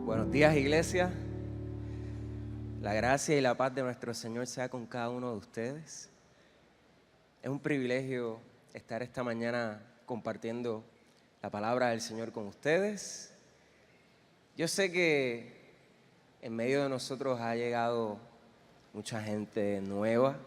Buenos días, iglesia. La gracia y la paz de nuestro Señor sea con cada uno de ustedes. Es un privilegio estar esta mañana compartiendo la palabra del Señor con ustedes. Yo sé que en medio de nosotros ha llegado mucha gente nueva,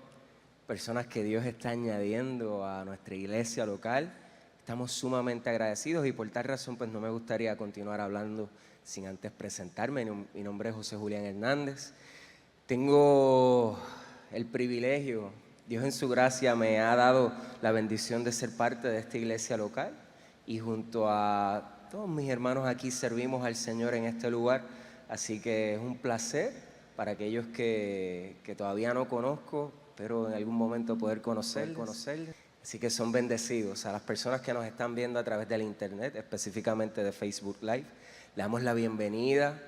personas que Dios está añadiendo a nuestra iglesia local. Estamos sumamente agradecidos y por tal razón pues no me gustaría continuar hablando sin antes presentarme. Mi nombre es José Julián Hernández. Tengo el privilegio, Dios en su gracia me ha dado la bendición de ser parte de esta iglesia local y junto a todos mis hermanos aquí servimos al Señor en este lugar, así que es un placer para aquellos que todavía no conozco, pero en algún momento poder conocerles. Así que son bendecidos. A las personas que nos están viendo a través del internet, específicamente de Facebook Live, le damos la bienvenida.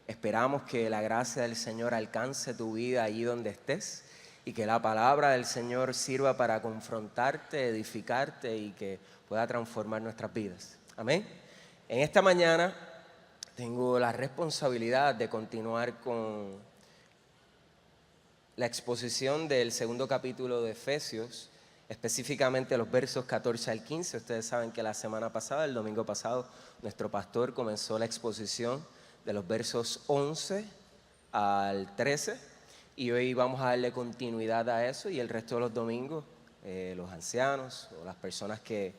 Esperamos que la gracia del Señor alcance tu vida allí donde estés y que la palabra del Señor sirva para confrontarte, edificarte y que pueda transformar nuestras vidas. Amén. En esta mañana tengo la responsabilidad de continuar con la exposición del segundo capítulo de Efesios, específicamente los versos 14 al 15. Ustedes saben que la semana pasada, el domingo pasado, nuestro pastor comenzó la exposición de los versos 11 al 13 y hoy vamos a darle continuidad a eso y el resto de los domingos los ancianos o las personas que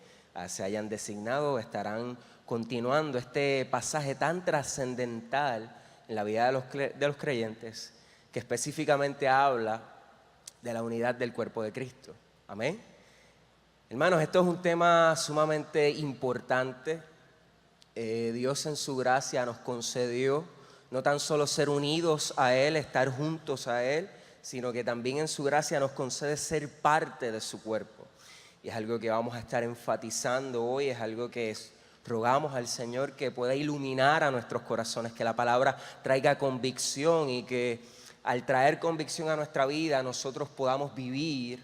se hayan designado estarán continuando este pasaje tan trascendental en la vida de los creyentes, que específicamente habla de la unidad del cuerpo de Cristo. Amén. Hermanos, esto es un tema sumamente importante. Dios en su gracia nos concedió no tan solo ser unidos a Él, estar juntos a Él, sino que también en su gracia nos concede ser parte de su cuerpo. Y es algo que vamos a estar enfatizando hoy, es algo que rogamos al Señor que pueda iluminar a nuestros corazones, que la palabra traiga convicción y que al traer convicción a nuestra vida nosotros podamos vivir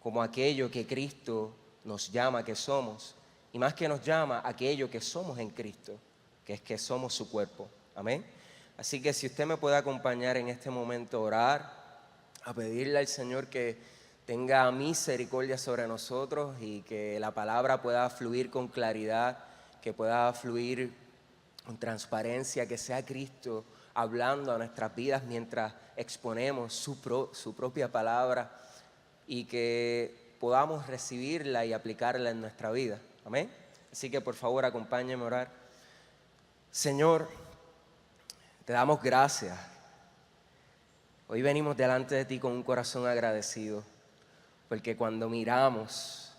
como aquello que Cristo nos llama que somos. Y más que nos llama, aquello que somos en Cristo, que es que somos su cuerpo. Amén. Así que si usted me puede acompañar en este momento a orar, a pedirle al Señor que tenga misericordia sobre nosotros y que la palabra pueda fluir con claridad, que pueda fluir con transparencia, que sea Cristo hablando a nuestras vidas mientras exponemos su propia palabra y que podamos recibirla y aplicarla en nuestra vida. Amén. Así que por favor acompáñenme a orar. Señor, te damos gracias. Hoy venimos delante de ti con un corazón agradecido, porque cuando miramos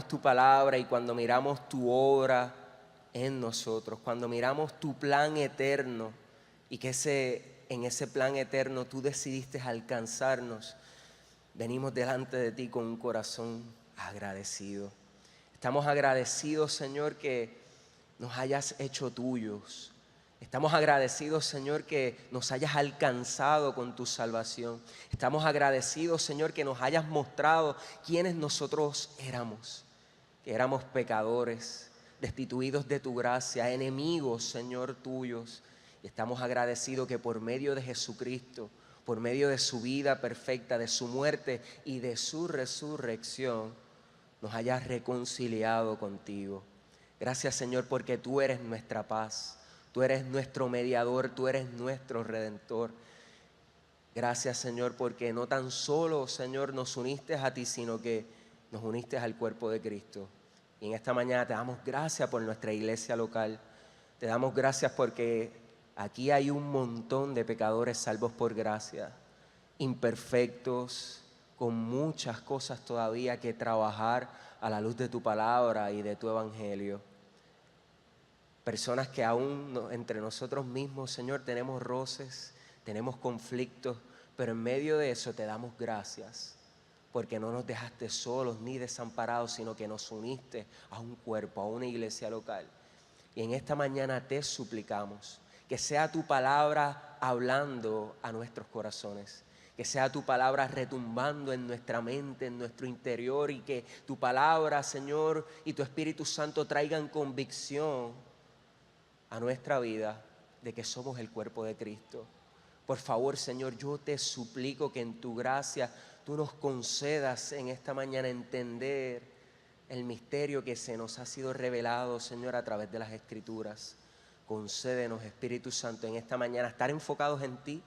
tu palabra y cuando miramos tu obra en nosotros, cuando miramos tu plan eterno y que en ese plan eterno tú decidiste alcanzarnos, venimos delante de ti con un corazón agradecido. Estamos agradecidos, Señor, que nos hayas hecho tuyos. Estamos agradecidos, Señor, que nos hayas alcanzado con tu salvación. Estamos agradecidos, Señor, que nos hayas mostrado quiénes nosotros éramos. Que éramos pecadores, destituidos de tu gracia, enemigos, Señor, tuyos. Y estamos agradecidos que por medio de Jesucristo, por medio de su vida perfecta, de su muerte y de su resurrección, nos hayas reconciliado contigo. Gracias, Señor, porque tú eres nuestra paz. Tú eres nuestro mediador, tú eres nuestro redentor. Gracias, Señor, porque no tan solo, Señor, nos uniste a ti, sino que nos uniste al cuerpo de Cristo. Y en esta mañana te damos gracias por nuestra iglesia local. Te damos gracias porque aquí hay un montón de pecadores salvos por gracia, imperfectos, con muchas cosas todavía que trabajar a la luz de tu palabra y de tu evangelio. Personas que aún entre nosotros mismos, Señor, tenemos roces, tenemos conflictos, pero en medio de eso te damos gracias, porque no nos dejaste solos ni desamparados, sino que nos uniste a un cuerpo, a una iglesia local. Y en esta mañana te suplicamos que sea tu palabra hablando a nuestros corazones, que sea tu palabra retumbando en nuestra mente, en nuestro interior, y que tu palabra, Señor, y tu Espíritu Santo traigan convicción a nuestra vida de que somos el cuerpo de Cristo. Por favor, Señor, yo te suplico que en tu gracia tú nos concedas en esta mañana entender el misterio que se nos ha sido revelado, Señor, a través de las Escrituras. Concédenos, Espíritu Santo, en esta mañana estar enfocados en ti.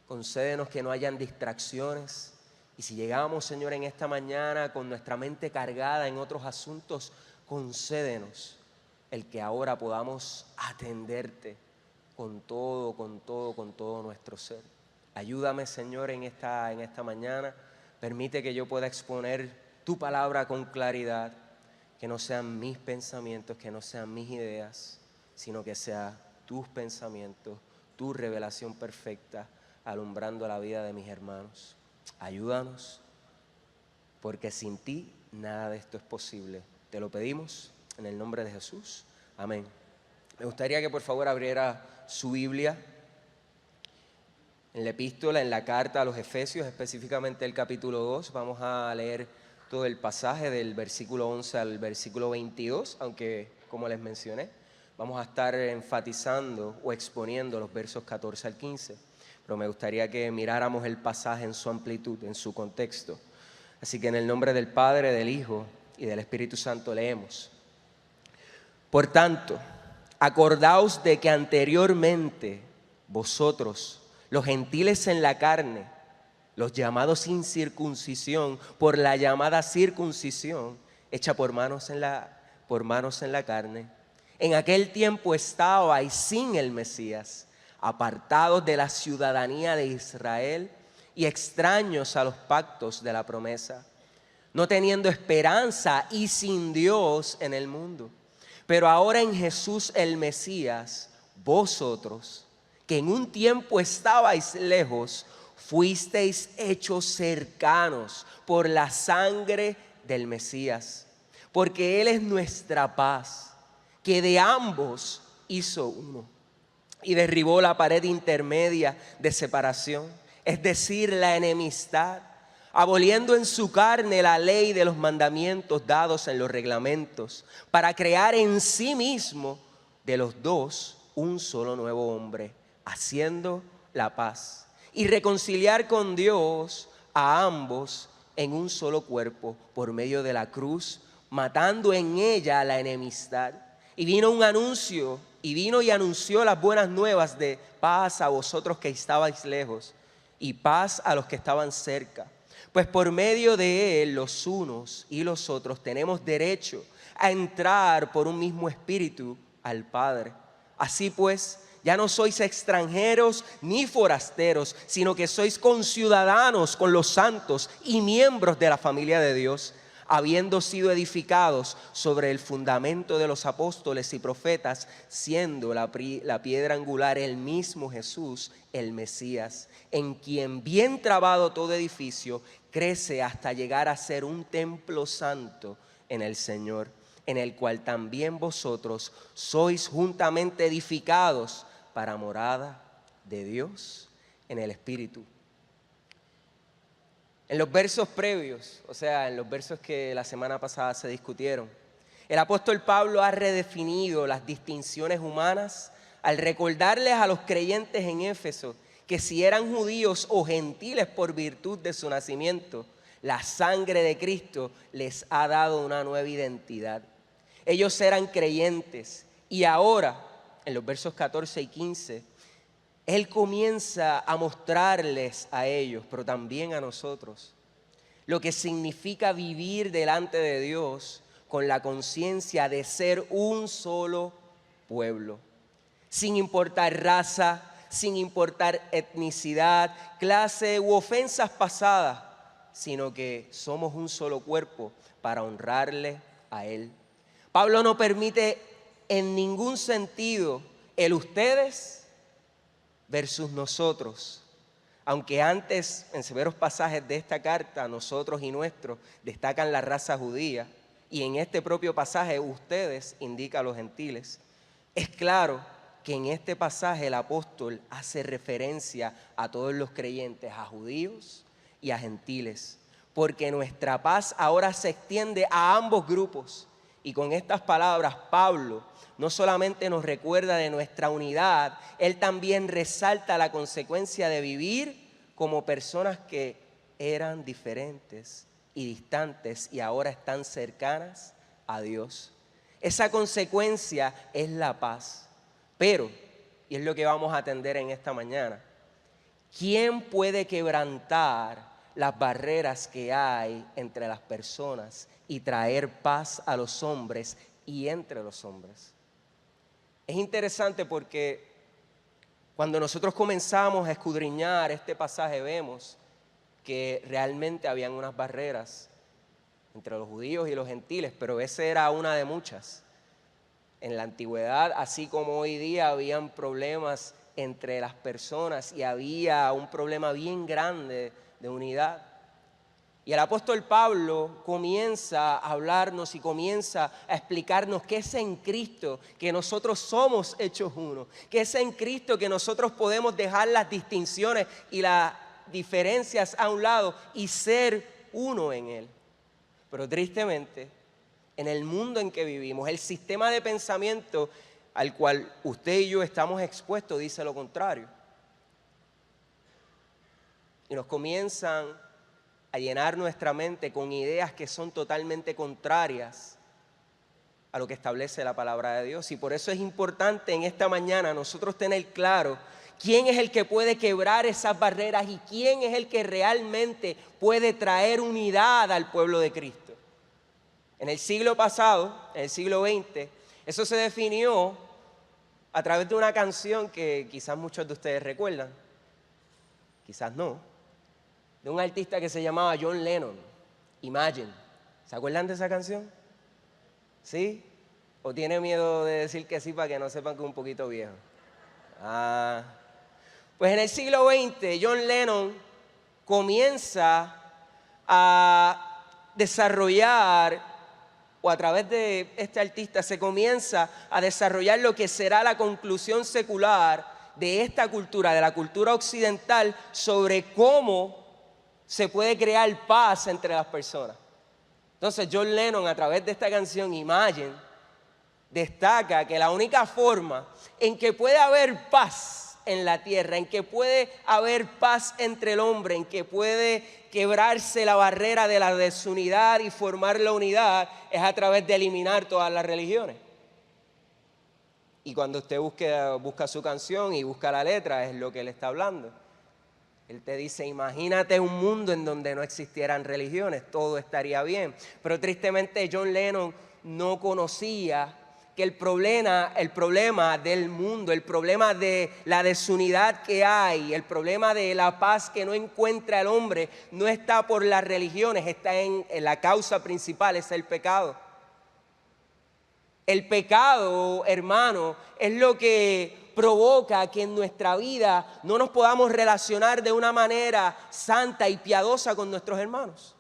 Concédenos que no hayan distracciones. Y si llegamos, Señor, en esta mañana con nuestra mente cargada en otros asuntos, concédenos el que ahora podamos atenderte con todo nuestro ser. Ayúdame, Señor, en esta mañana. Permite que yo pueda exponer tu palabra con claridad, que no sean mis pensamientos, que no sean mis ideas, sino que sean tus pensamientos, tu revelación perfecta, alumbrando la vida de mis hermanos. Ayúdanos, porque sin ti nada de esto es posible. Te lo pedimos en el nombre de Jesús. Amén. Me gustaría que por favor abriera su Biblia en la epístola, en la carta a los Efesios, específicamente el capítulo 2. Vamos a leer todo el pasaje del versículo 11 al versículo 22, aunque como les mencioné, vamos a estar enfatizando o exponiendo los versos 14 al 15. Pero me gustaría que miráramos el pasaje en su amplitud, en su contexto. Así que en el nombre del Padre, del Hijo y del Espíritu Santo leemos. Por tanto, acordaos de que anteriormente vosotros, los gentiles en la carne, los llamados sin circuncisión, por la llamada circuncisión, hecha por manos en la carne, en aquel tiempo estabais sin el Mesías, apartados de la ciudadanía de Israel y extraños a los pactos de la promesa, no teniendo esperanza y sin Dios en el mundo. Pero ahora en Jesús el Mesías, vosotros, que en un tiempo estabais lejos, fuisteis hechos cercanos por la sangre del Mesías, porque Él es nuestra paz, que de ambos hizo uno y derribó la pared intermedia de separación, es decir, la enemistad, aboliendo en su carne la ley de los mandamientos dados en los reglamentos, para crear en sí mismo de los dos un solo nuevo hombre, haciendo la paz y reconciliar con Dios a ambos en un solo cuerpo por medio de la cruz, matando en ella la enemistad. Y vino y anunció las buenas nuevas de paz a vosotros que estabais lejos y paz a los que estaban cerca. Pues por medio de Él los unos y los otros tenemos derecho a entrar por un mismo espíritu al Padre. Así pues, ya no sois extranjeros ni forasteros, sino que sois conciudadanos con los santos y miembros de la familia de Dios, habiendo sido edificados sobre el fundamento de los apóstoles y profetas, siendo la piedra angular el mismo Jesús, el Mesías, en quien bien trabado todo edificio crece hasta llegar a ser un templo santo en el Señor, en el cual también vosotros sois juntamente edificados para morada de Dios en el Espíritu. En los versos previos, o sea, en los versos que la semana pasada se discutieron, el apóstol Pablo ha redefinido las distinciones humanas al recordarles a los creyentes en Éfeso que si eran judíos o gentiles por virtud de su nacimiento, la sangre de Cristo les ha dado una nueva identidad. Ellos eran creyentes y ahora, en los versos 14 y 15, Él comienza a mostrarles a ellos, pero también a nosotros, lo que significa vivir delante de Dios con la conciencia de ser un solo pueblo, sin importar raza, sin importar etnicidad, clase u ofensas pasadas, sino que somos un solo cuerpo para honrarle a Él. Pablo no permite en ningún sentido el ustedes versus nosotros, aunque antes en severos pasajes de esta carta nosotros y nuestros destacan la raza judía y en este propio pasaje ustedes indica a los gentiles. Es claro que en este pasaje el apóstol hace referencia a todos los creyentes, a judíos y a gentiles, porque nuestra paz ahora se extiende a ambos grupos Y con estas palabras, Pablo no solamente nos recuerda de nuestra unidad, él también resalta la consecuencia de vivir como personas que eran diferentes y distantes y ahora están cercanas a Dios. Esa consecuencia es la paz. Pero, y es lo que vamos a atender en esta mañana, ¿quién puede quebrantar las barreras que hay entre las personas y traer paz a los hombres y entre los hombres? Es interesante porque cuando nosotros comenzamos a escudriñar este pasaje vemos que realmente habían unas barreras entre los judíos y los gentiles, pero esa era una de muchas. En la antigüedad, así como hoy día, habían problemas entre las personas y había un problema bien grande de unidad. Y el apóstol Pablo comienza a hablarnos y comienza a explicarnos que es en Cristo que nosotros somos hechos uno, que es en Cristo que nosotros podemos dejar las distinciones y las diferencias a un lado y ser uno en Él. Pero tristemente, en el mundo en que vivimos, el sistema de pensamiento al cual usted y yo estamos expuestos dice lo contrario. Y nos comienzan a llenar nuestra mente con ideas que son totalmente contrarias a lo que establece la palabra de Dios. Y por eso es importante en esta mañana nosotros tener claro quién es el que puede quebrar esas barreras y quién es el que realmente puede traer unidad al pueblo de Cristo. En el siglo pasado, en el siglo XX, eso se definió a través de una canción que quizás muchos de ustedes recuerdan, quizás no, de un artista que se llamaba John Lennon, Imagine. ¿Se acuerdan de esa canción? ¿Sí? ¿O tiene miedo de decir que sí para que no sepan que es un poquito viejo? Pues en el siglo XX, John Lennon comienza a desarrollar, o a través de este artista se comienza a desarrollar lo que será la conclusión secular de esta cultura, de la cultura occidental, sobre cómo se puede crear paz entre las personas. Entonces John Lennon, a través de esta canción Imagine, destaca que la única forma en que puede haber paz en la tierra, en que puede haber paz entre el hombre, en que puede quebrarse la barrera de la desunidad y formar la unidad, es a través de eliminar todas las religiones. Y cuando usted busca su canción y busca la letra, es lo que él está hablando. Él te dice, imagínate un mundo en donde no existieran religiones, todo estaría bien. Pero tristemente John Lennon no conocía que el problema del mundo, el problema de la desunidad que hay, el problema de la paz que no encuentra el hombre, no está por las religiones, está en la causa principal, es el pecado. El pecado, hermano, es lo que provoca que en nuestra vida no nos podamos relacionar de una manera santa y piadosa con nuestros hermanos.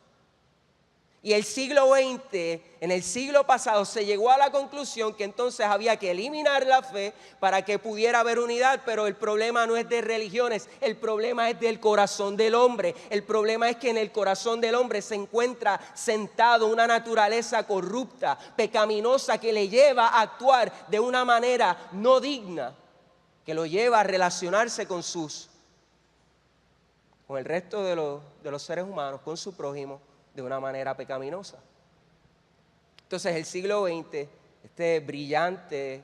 Y el siglo XX, en el siglo pasado, se llegó a la conclusión que entonces había que eliminar la fe para que pudiera haber unidad, pero el problema no es de religiones, el problema es del corazón del hombre. El problema es que en el corazón del hombre se encuentra sentado una naturaleza corrupta, pecaminosa, que le lleva a actuar de una manera no digna, que lo lleva a relacionarse con el resto de los seres humanos, con su prójimo, de una manera pecaminosa. Entonces el siglo XX, este brillante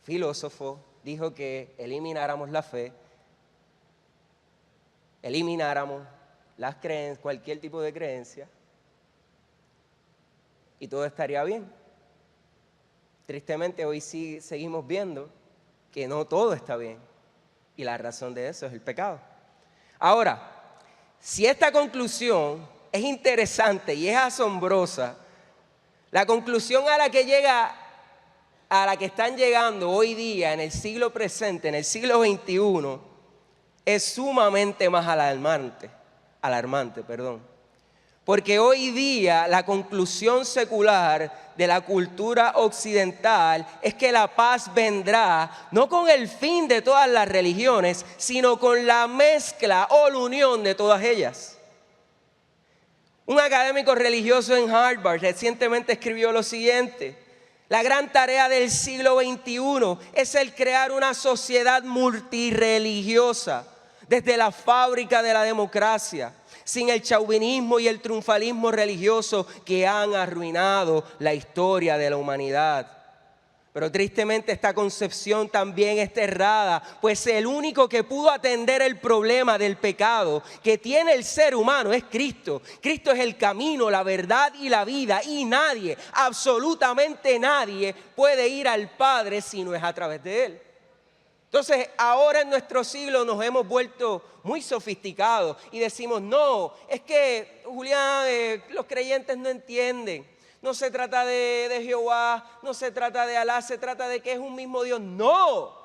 filósofo dijo que elimináramos la fe, elimináramos las creencias, cualquier tipo de creencia, y todo estaría bien. Tristemente hoy sí seguimos viendo que no todo está bien, y la razón de eso es el pecado. Ahora, si esta conclusión es interesante y es asombrosa, la conclusión a la que están llegando hoy día en el siglo presente, en el siglo XXI, es sumamente más alarmante, porque hoy día la conclusión secular de la cultura occidental es que la paz vendrá no con el fin de todas las religiones, sino con la mezcla o la unión de todas ellas. Un académico religioso en Harvard recientemente escribió lo siguiente: la gran tarea del siglo XXI es el crear una sociedad multirreligiosa desde la fábrica de la democracia, sin el chauvinismo y el triunfalismo religioso que han arruinado la historia de la humanidad. Pero tristemente esta concepción también está errada, pues el único que pudo atender el problema del pecado que tiene el ser humano es Cristo. Cristo es el camino, la verdad y la vida, y nadie, absolutamente nadie, puede ir al Padre si no es a través de Él. Entonces, ahora en nuestro siglo nos hemos vuelto muy sofisticados y decimos: no, es que, Julián, los creyentes no entienden. No se trata de Jehová, no se trata de Alá, se trata de que es un mismo Dios. No,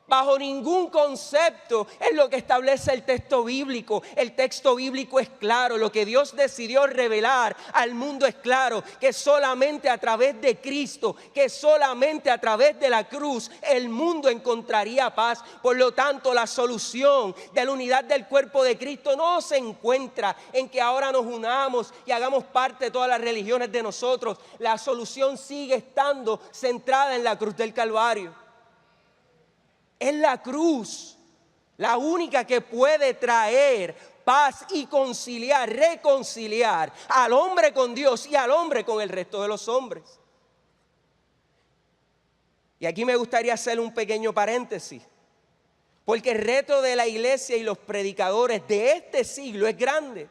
bajo ningún concepto es lo que establece el texto bíblico. El texto bíblico es claro, lo que Dios decidió revelar al mundo es claro, que solamente a través de Cristo, que solamente a través de la cruz el mundo encontraría paz. Por lo tanto, la solución de la unidad del cuerpo de Cristo no se encuentra en que ahora nos unamos y hagamos parte de todas las religiones de nosotros. La solución sigue estando centrada en la cruz del Calvario. Es la cruz la única que puede traer paz y reconciliar al hombre con Dios y al hombre con el resto de los hombres. Y aquí me gustaría hacer un pequeño paréntesis, porque el reto de la iglesia y los predicadores de este siglo es grande,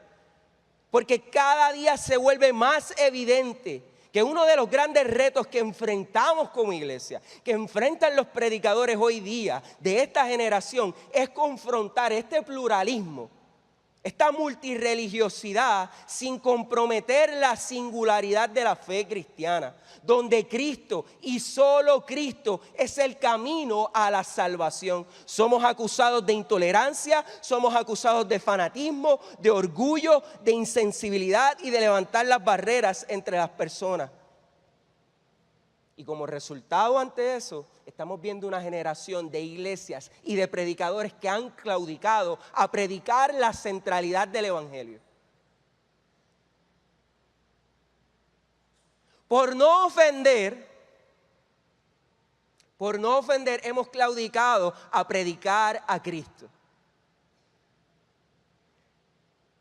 porque cada día se vuelve más evidente que uno de los grandes retos que enfrentamos como iglesia, que enfrentan los predicadores hoy día de esta generación, es confrontar este pluralismo, esta multirreligiosidad, sin comprometer la singularidad de la fe cristiana, donde Cristo y solo Cristo es el camino a la salvación. Somos acusados de intolerancia, somos acusados de fanatismo, de orgullo, de insensibilidad y de levantar las barreras entre las personas. Y como resultado ante eso, estamos viendo una generación de iglesias y de predicadores que han claudicado a predicar la centralidad del evangelio. Por no ofender, hemos claudicado a predicar a Cristo.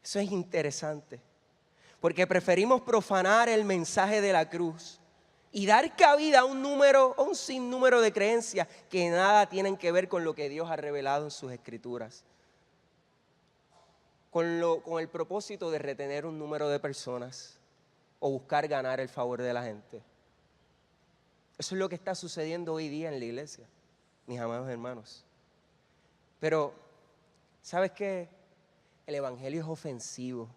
Eso es interesante, porque preferimos profanar el mensaje de la cruz y dar cabida a un sinnúmero de creencias que nada tienen que ver con lo que Dios ha revelado en sus escrituras, con el propósito de retener un número de personas o buscar ganar el favor de la gente. Eso es lo que está sucediendo hoy día en la iglesia, mis amados hermanos. Pero, ¿sabes qué? El evangelio es ofensivo.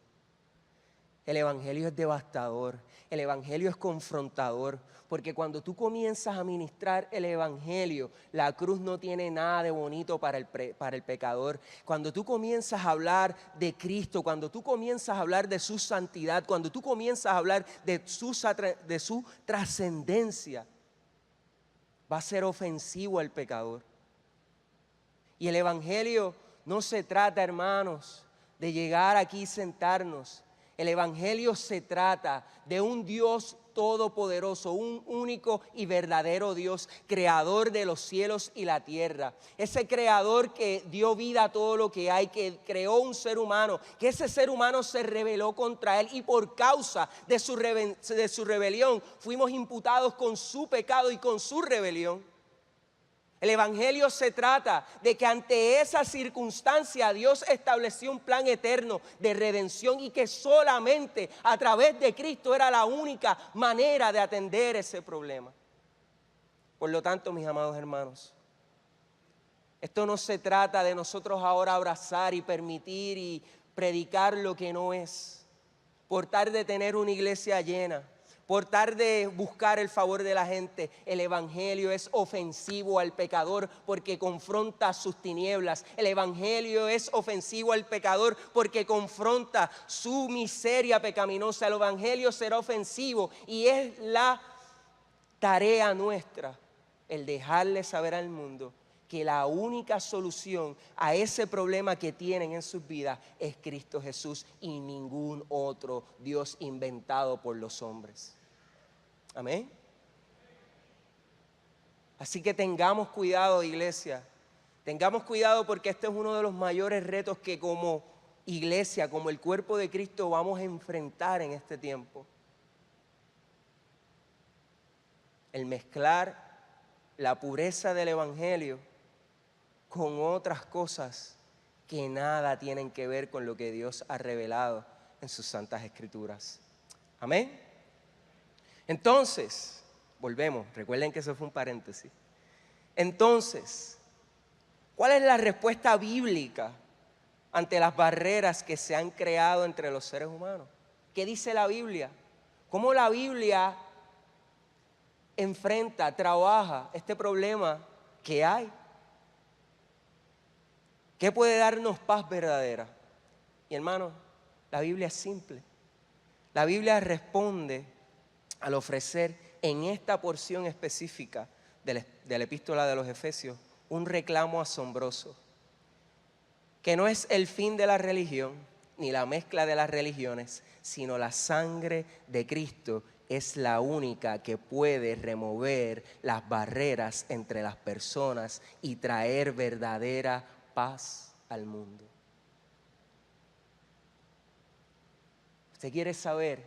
El evangelio es devastador, el evangelio es confrontador, porque cuando tú comienzas a ministrar el evangelio, la cruz no tiene nada de bonito para el pecador. Cuando tú comienzas a hablar de Cristo, cuando tú comienzas a hablar de su santidad, cuando tú comienzas a hablar de su trascendencia, va a ser ofensivo al pecador. Y el evangelio no se trata, hermanos, de llegar aquí y sentarnos. El evangelio se trata de un Dios todopoderoso, un único y verdadero Dios, creador de los cielos y la tierra. Ese creador que dio vida a todo lo que hay, que creó un ser humano, que ese ser humano se rebeló contra él y por causa de su rebelión fuimos imputados con su pecado y con su rebelión. El evangelio se trata de que ante esa circunstancia Dios estableció un plan eterno de redención y que solamente a través de Cristo era la única manera de atender ese problema. Por lo tanto, mis amados hermanos, esto no se trata de nosotros ahora abrazar y permitir y predicar lo que no es, por tal de tener una iglesia llena, por tal de buscar el favor de la gente. El evangelio es ofensivo al pecador porque confronta sus tinieblas. El evangelio es ofensivo al pecador porque confronta su miseria pecaminosa. El evangelio será ofensivo y es la tarea nuestra el dejarle saber al mundo que la única solución a ese problema que tienen en sus vidas es Cristo Jesús y ningún otro. otro Dios inventado por los hombres. Amén. Así que tengamos cuidado, iglesia. Tengamos cuidado porque este es uno de los mayores retos que como iglesia, como el cuerpo de Cristo, vamos a enfrentar en este tiempo. El mezclar la pureza del Evangelio con otras cosas que nada tienen que ver con lo que Dios ha revelado en sus santas escrituras. Amén. Entonces, volvemos, recuerden que eso fue un paréntesis. Entonces, ¿cuál es la respuesta bíblica ante las barreras que se han creado entre los seres humanos? ¿Qué dice la Biblia? ¿Cómo la Biblia enfrenta, trabaja este problema que hay? ¿Qué puede darnos paz verdadera? Y hermanos, la Biblia es simple. La Biblia responde al ofrecer en esta porción específica de la epístola de los Efesios un reclamo asombroso, que no es el fin de la religión ni la mezcla de las religiones, sino la sangre de Cristo es la única que puede remover las barreras entre las personas y traer verdadera paz al mundo. Usted quiere saber,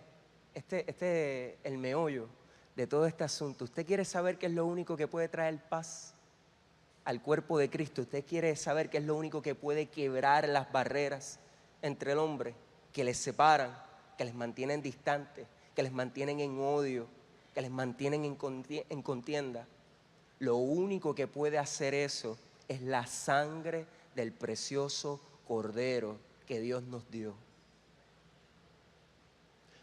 este es el meollo de todo este asunto. Usted quiere saber qué es lo único que puede traer paz al cuerpo de Cristo. Usted quiere saber qué es lo único que puede quebrar las barreras entre el hombre, que les separan, que les mantienen distantes, que les mantienen en odio, que les mantienen en contienda. Lo único que puede hacer eso es la sangre del precioso Cordero que Dios nos dio.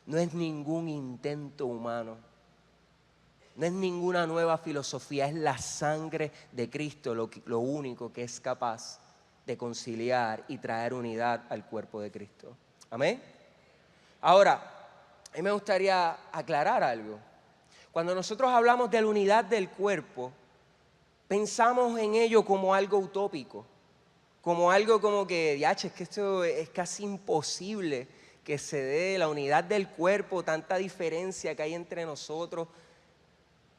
No es ningún intento humano, no es ninguna nueva filosofía, es la sangre de Cristo lo único que es capaz de conciliar y traer unidad al cuerpo de Cristo. Amén. Ahora, a mí me gustaría aclarar algo. Cuando nosotros hablamos de la unidad del cuerpo, pensamos en ello como algo utópico, como algo como que, es que esto es casi imposible que se dé la unidad del cuerpo, tanta diferencia que hay entre nosotros.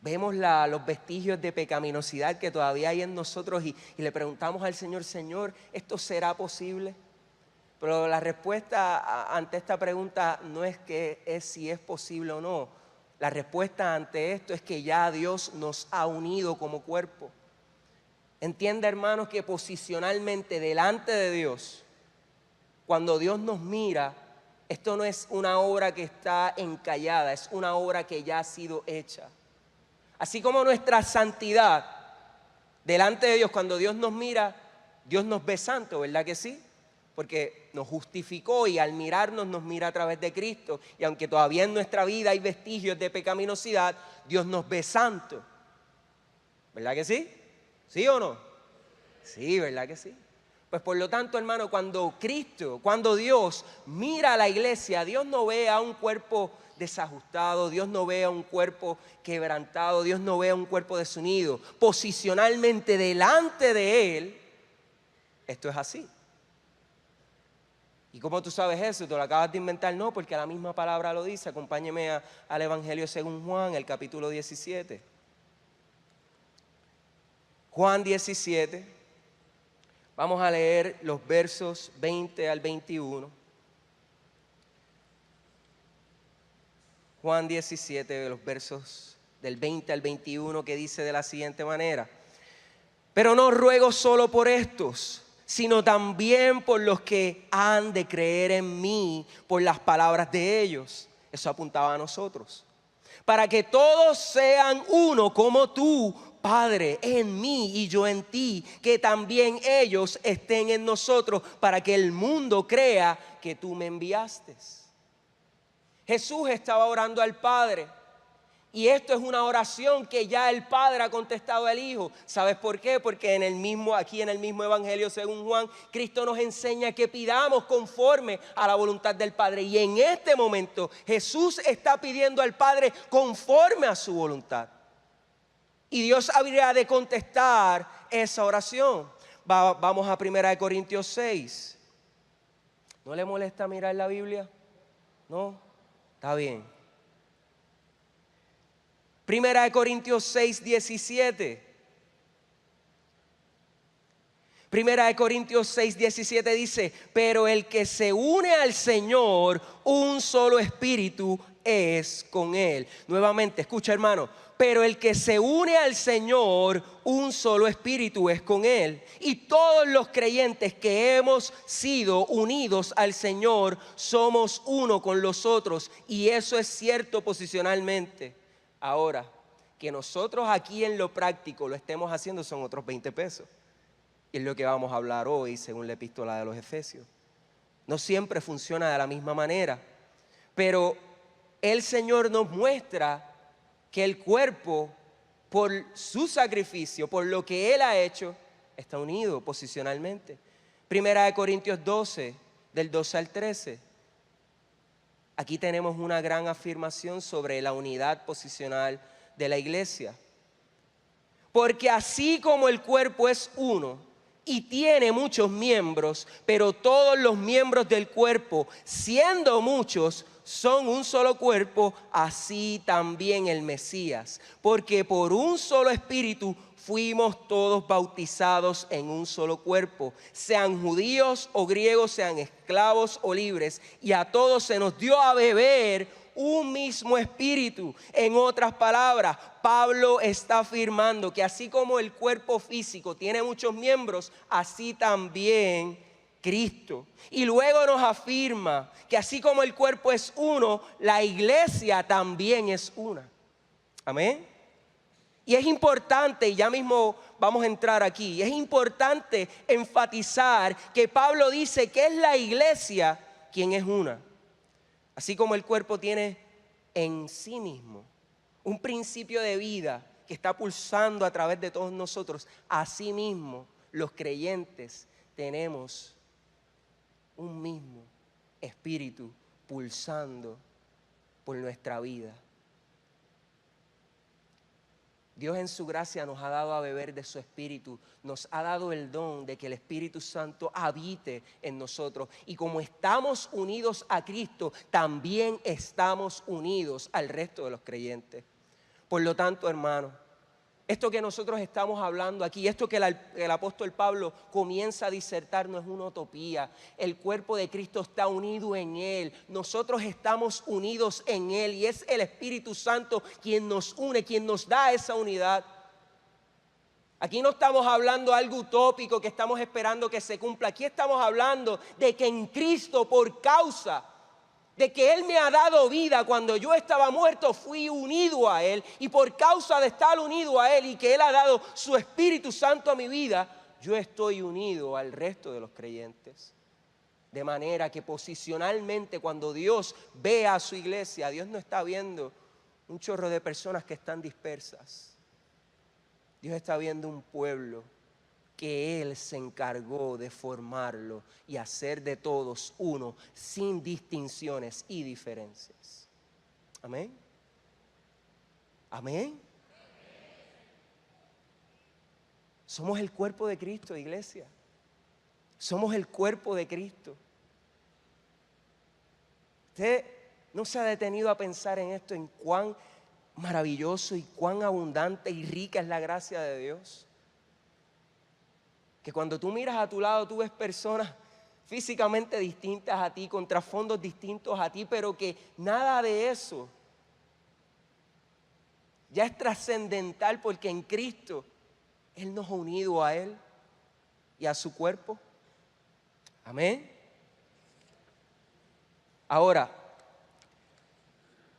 Vemos los vestigios de pecaminosidad que todavía hay en nosotros y le preguntamos al Señor, Señor, ¿esto será posible? Pero la respuesta ante esta pregunta no es si es posible o no. La respuesta ante esto es que ya Dios nos ha unido como cuerpo. Entienda, hermanos, que posicionalmente delante de Dios, cuando Dios nos mira, esto no es una obra que está encallada, es una obra que ya ha sido hecha. Así como nuestra santidad delante de Dios, cuando Dios nos mira, Dios nos ve santo, ¿verdad que sí? Porque nos justificó y al mirarnos nos mira a través de Cristo. Y aunque todavía en nuestra vida hay vestigios de pecaminosidad, Dios nos ve santo. ¿Verdad que sí? ¿Sí o no? Sí, ¿verdad que sí? Pues por lo tanto, hermano, cuando Dios mira a la iglesia, Dios no ve a un cuerpo desajustado, Dios no ve a un cuerpo quebrantado, Dios no ve a un cuerpo desunido. Posicionalmente delante de Él, esto es así. ¿Y cómo tú sabes eso? ¿Te lo acabas de inventar? No, porque la misma palabra lo dice. Acompáñeme al Evangelio según Juan, el capítulo 17. Juan 17. Vamos a leer los versos 20 al 21. Juan 17, los versos del 20 al 21, que dice de la siguiente manera: pero no ruego solo por estos, sino también por los que han de creer en mí por las palabras de ellos. Eso apuntaba a nosotros. Para que todos sean uno como tú, Padre, en mí y yo en ti, que también ellos estén en nosotros, para que el mundo crea que tú me enviaste. Jesús estaba orando al Padre. Y esto es una oración que ya el Padre ha contestado al Hijo. ¿Sabes por qué? Porque aquí en el mismo Evangelio según Juan, Cristo nos enseña que pidamos conforme a la voluntad del Padre. Y en este momento Jesús está pidiendo al Padre conforme a su voluntad. Y Dios habría de contestar esa oración. Vamos a 1 Corintios 6. ¿No le molesta mirar la Biblia? No, está bien. Primera de Corintios 6, 17. Primera de Corintios 6, 17 dice, pero el que se une al Señor, un solo espíritu es con Él. Nuevamente, escucha hermano, pero el que se une al Señor, un solo espíritu es con Él. Y todos los creyentes que hemos sido unidos al Señor, somos uno con los otros. Y eso es cierto posicionalmente. Ahora, que nosotros aquí en lo práctico lo estemos haciendo son otros 20 pesos. Y es lo que vamos a hablar hoy según la epístola de los Efesios. No siempre funciona de la misma manera, pero el Señor nos muestra que el cuerpo, por su sacrificio, por lo que Él ha hecho, está unido posicionalmente. Primera de Corintios 12, del 12 al 13. Aquí tenemos una gran afirmación sobre la unidad posicional de la iglesia. Porque así como el cuerpo es uno y tiene muchos miembros, pero todos los miembros del cuerpo, siendo muchos, son un solo cuerpo, así también el Mesías. Porque por un solo espíritu fuimos todos bautizados en un solo cuerpo, sean judíos o griegos, sean esclavos o libres, y a todos se nos dio a beber un mismo espíritu. En otras palabras, Pablo está afirmando que así como el cuerpo físico tiene muchos miembros, así también Cristo. Y luego nos afirma que así como el cuerpo es uno, la iglesia también es una. Amén. Y es importante, y ya mismo vamos a entrar aquí, es importante enfatizar que Pablo dice que es la iglesia quien es una. Así como el cuerpo tiene en sí mismo un principio de vida que está pulsando a través de todos nosotros, así mismo los creyentes tenemos un mismo espíritu pulsando por nuestra vida. Dios en su gracia nos ha dado a beber de su Espíritu, nos ha dado el don de que el Espíritu Santo habite en nosotros. Y como estamos unidos a Cristo, también estamos unidos al resto de los creyentes. Por lo tanto, hermanos, esto que nosotros estamos hablando aquí, esto que el apóstol Pablo comienza a disertar no es una utopía. El cuerpo de Cristo está unido en Él. Nosotros estamos unidos en Él y es el Espíritu Santo quien nos une, quien nos da esa unidad. Aquí no estamos hablando de algo utópico que estamos esperando que se cumpla. Aquí estamos hablando de que en Cristo, por causa de que Él me ha dado vida cuando yo estaba muerto, fui unido a Él. Y por causa de estar unido a Él y que Él ha dado su Espíritu Santo a mi vida, yo estoy unido al resto de los creyentes. De manera que posicionalmente cuando Dios ve a su iglesia, Dios no está viendo un chorro de personas que están dispersas. Dios está viendo un pueblo que Él se encargó de formarlo y hacer de todos uno, sin distinciones y diferencias. Amén. Amén. Somos el cuerpo de Cristo, iglesia. Somos el cuerpo de Cristo. Usted no se ha detenido a pensar en esto, en cuán maravilloso y cuán abundante y rica es la gracia de Dios. Que cuando tú miras a tu lado, tú ves personas físicamente distintas a ti, con trasfondos distintos a ti, pero que nada de eso ya es trascendental porque en Cristo Él nos ha unido a Él y a su cuerpo. Amén. Ahora,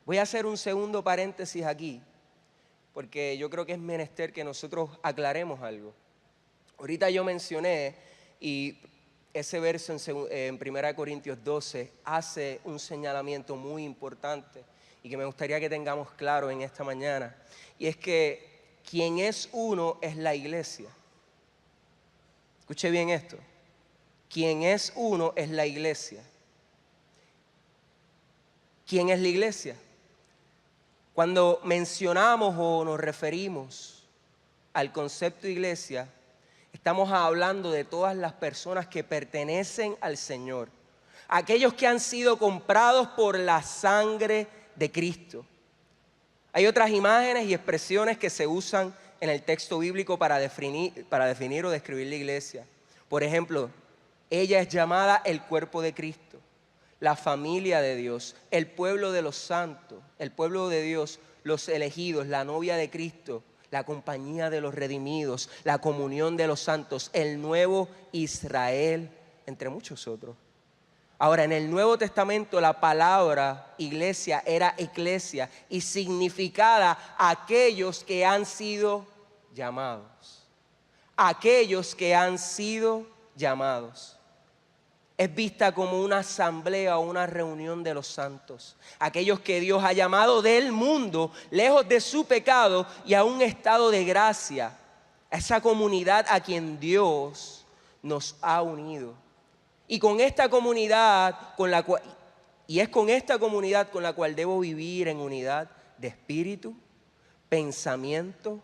voy a hacer un segundo paréntesis aquí, porque yo creo que es menester que nosotros aclaremos algo. Ahorita yo mencioné, y ese verso en 1 Corintios 12 hace un señalamiento muy importante y que me gustaría que tengamos claro en esta mañana. Y es que quien es uno es la iglesia. Escuche bien esto. Quien es uno es la iglesia. ¿Quién es la iglesia? Cuando mencionamos o nos referimos al concepto iglesia, estamos hablando de todas las personas que pertenecen al Señor. aquellos que han sido comprados por la sangre de Cristo. Hay otras imágenes y expresiones que se usan en el texto bíblico para definir o describir la iglesia. Por ejemplo, ella es llamada el cuerpo de Cristo, la familia de Dios, el pueblo de los santos, el pueblo de Dios, los elegidos, la novia de Cristo, la compañía de los redimidos, la comunión de los santos, el nuevo Israel, entre muchos otros. Ahora, en el Nuevo Testamento la palabra iglesia era eclesia y significaba aquellos que han sido llamados. Aquellos que han sido llamados. Es vista como una asamblea o una reunión de los santos. Aquellos que Dios ha llamado del mundo, lejos de su pecado y a un estado de gracia. A esa comunidad a quien Dios nos ha unido. Y con esta comunidad es con esta comunidad con la cual debo vivir en unidad de espíritu, pensamiento,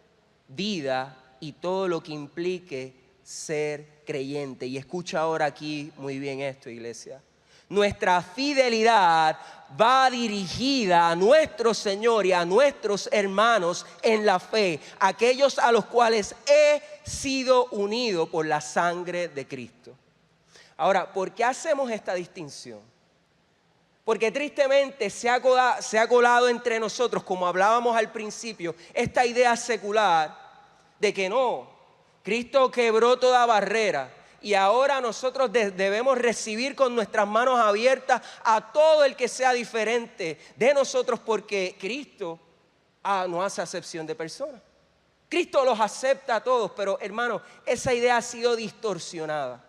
vida y todo lo que implique ser creyente. Y escucha ahora aquí muy bien esto, iglesia. Nuestra fidelidad va dirigida a nuestro Señor y a nuestros hermanos en la fe, aquellos a los cuales he sido unido por la sangre de Cristo. Ahora, ¿por qué hacemos esta distinción? Porque tristemente se ha colado entre nosotros, como hablábamos al principio, esta idea secular de que no, Cristo quebró toda barrera y ahora nosotros debemos recibir con nuestras manos abiertas a todo el que sea diferente de nosotros, porque Cristo no hace acepción de personas. Cristo los acepta a todos, pero hermanos, esa idea ha sido distorsionada.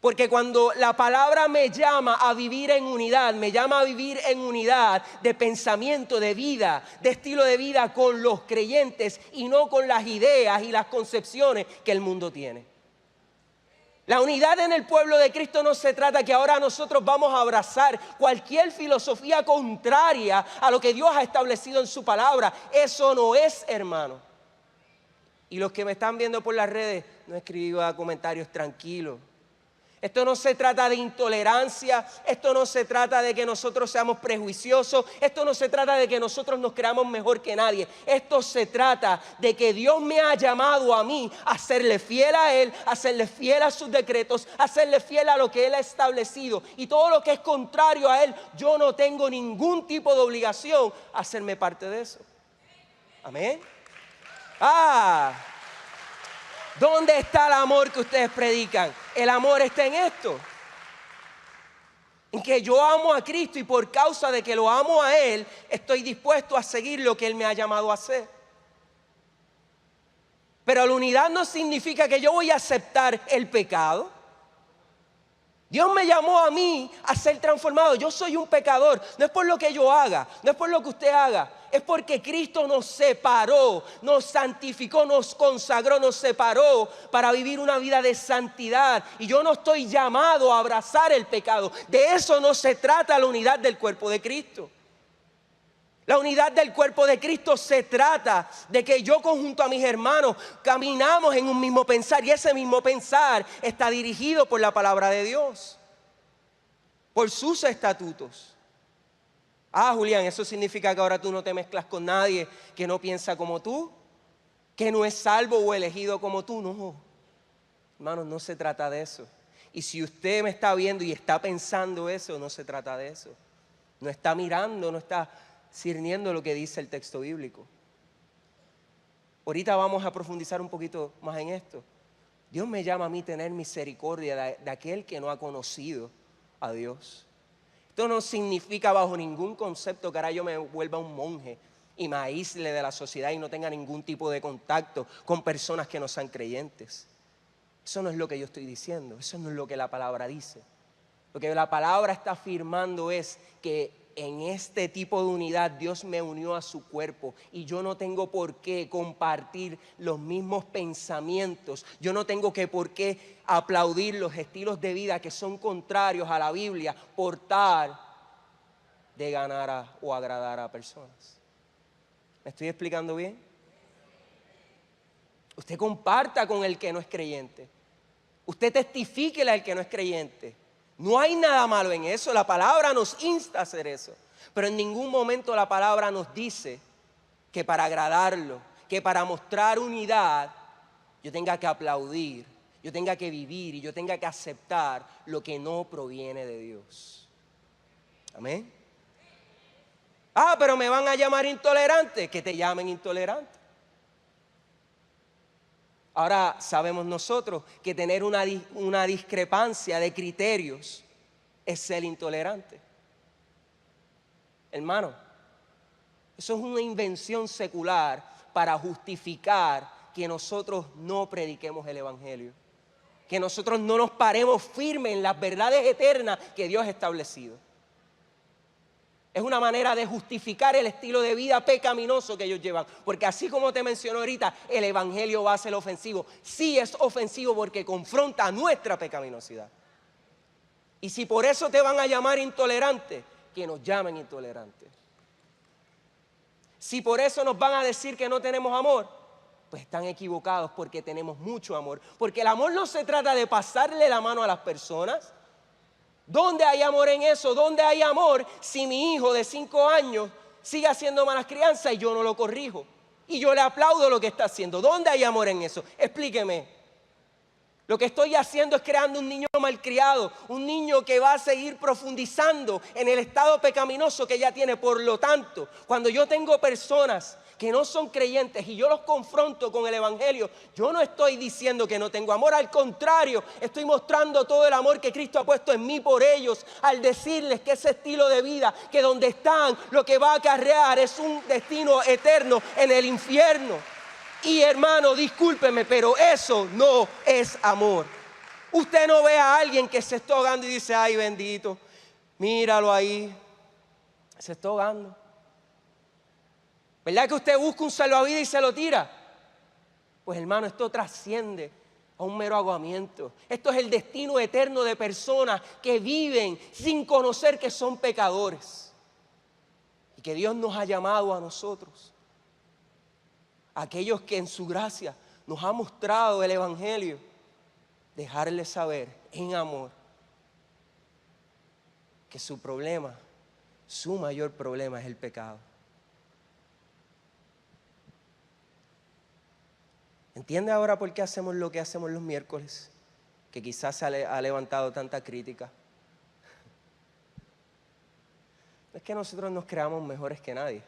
Porque cuando la palabra me llama a vivir en unidad, me llama a vivir en unidad de pensamiento, de vida, de estilo de vida con los creyentes y no con las ideas y las concepciones que el mundo tiene. La unidad en el pueblo de Cristo no se trata que ahora nosotros vamos a abrazar cualquier filosofía contraria a lo que Dios ha establecido en su palabra. Eso no es, hermano. Y los que me están viendo por las redes, no escriban comentarios tranquilos. Esto no se trata de intolerancia, esto no se trata de que nosotros seamos prejuiciosos, esto no se trata de que nosotros nos creamos mejor que nadie. Esto se trata de que Dios me ha llamado a mí a serle fiel a Él, a serle fiel a sus decretos, a serle fiel a lo que Él ha establecido. Y todo lo que es contrario a Él, yo no tengo ningún tipo de obligación a hacerme parte de eso. Amén. ¿Dónde está el amor que ustedes predican? El amor está en esto. En que yo amo a Cristo y por causa de que lo amo a Él, estoy dispuesto a seguir lo que Él me ha llamado a hacer. Pero la unidad no significa que yo voy a aceptar el pecado. Dios me llamó a mí a ser transformado. Yo soy un pecador. No es por lo que yo haga, no es por lo que usted haga. Es porque Cristo nos separó, nos santificó, nos consagró, nos separó para vivir una vida de santidad. Y yo no estoy llamado a abrazar el pecado. De eso no se trata la unidad del cuerpo de Cristo. La unidad del cuerpo de Cristo se trata de que yo junto a mis hermanos caminamos en un mismo pensar y ese mismo pensar está dirigido por la palabra de Dios, por sus estatutos. Julián, ¿eso significa que ahora tú no te mezclas con nadie que no piensa como tú? ¿Que no es salvo o elegido como tú? No, hermanos, no se trata de eso. Y si usted me está viendo y está pensando eso, no se trata de eso. No está mirando, no está discerniendo lo que dice el texto bíblico. Ahorita vamos a profundizar un poquito más en esto. Dios me llama a mí a tener misericordia de aquel que no ha conocido a Dios. Esto no significa bajo ningún concepto que ahora yo me vuelva un monje y me aísle de la sociedad y no tenga ningún tipo de contacto con personas que no sean creyentes. Eso no es lo que yo estoy diciendo, eso no es lo que la palabra dice. Lo que la palabra está afirmando es que en este tipo de unidad Dios me unió a su cuerpo y yo no tengo por qué compartir los mismos pensamientos. Yo no tengo por qué aplaudir los estilos de vida que son contrarios a la Biblia por tal de ganar o agradar a personas. ¿Me estoy explicando bien? Usted comparta con el que no es creyente. Usted testifíquele al que no es creyente. No hay nada malo en eso, la palabra nos insta a hacer eso. Pero en ningún momento la palabra nos dice que para agradarlo, que para mostrar unidad, yo tenga que aplaudir, yo tenga que vivir y yo tenga que aceptar lo que no proviene de Dios. Amén. Ah, pero me van a llamar intolerante, que te llamen intolerante. Ahora sabemos nosotros que tener una discrepancia de criterios es ser intolerante. Hermano, eso es una invención secular para justificar que nosotros no prediquemos el evangelio, que nosotros no nos paremos firmes en las verdades eternas que Dios ha establecido. Es una manera de justificar el estilo de vida pecaminoso que ellos llevan. Porque así como te mencionó ahorita, el evangelio va a ser ofensivo. Sí es ofensivo porque confronta nuestra pecaminosidad. Y si por eso te van a llamar intolerante, que nos llamen intolerantes. Si por eso nos van a decir que no tenemos amor, pues están equivocados porque tenemos mucho amor. Porque el amor no se trata de pasarle la mano a las personas. ¿Dónde hay amor en eso? ¿Dónde hay amor si mi hijo de 5 años sigue haciendo malas crianzas y yo no lo corrijo? Y yo le aplaudo lo que está haciendo. ¿Dónde hay amor en eso? Explíqueme. Lo que estoy haciendo es creando un niño malcriado, un niño que va a seguir profundizando en el estado pecaminoso que ya tiene. Por lo tanto, cuando yo tengo personas que no son creyentes y yo los confronto con el evangelio, yo no estoy diciendo que no tengo amor, al contrario, estoy mostrando todo el amor que Cristo ha puesto en mí por ellos, al decirles que ese estilo de vida, que donde están, lo que va a acarrear es un destino eterno en el infierno. Y hermano, discúlpeme, pero eso no es amor. Usted no ve a alguien que se está ahogando y dice, ay bendito, míralo ahí, se está ahogando. ¿Verdad que usted busca un salvavidas y se lo tira? Pues hermano, esto trasciende a un mero ahogamiento. Esto es el destino eterno de personas que viven sin conocer que son pecadores. Y que Dios nos ha llamado a nosotros, aquellos que en su gracia nos ha mostrado el evangelio, dejarles saber en amor que su problema, su mayor problema es el pecado. ¿Entiende ahora por qué hacemos lo que hacemos los miércoles? Que quizás se ha levantado tanta crítica. No es que nosotros nos creamos mejores que nadie.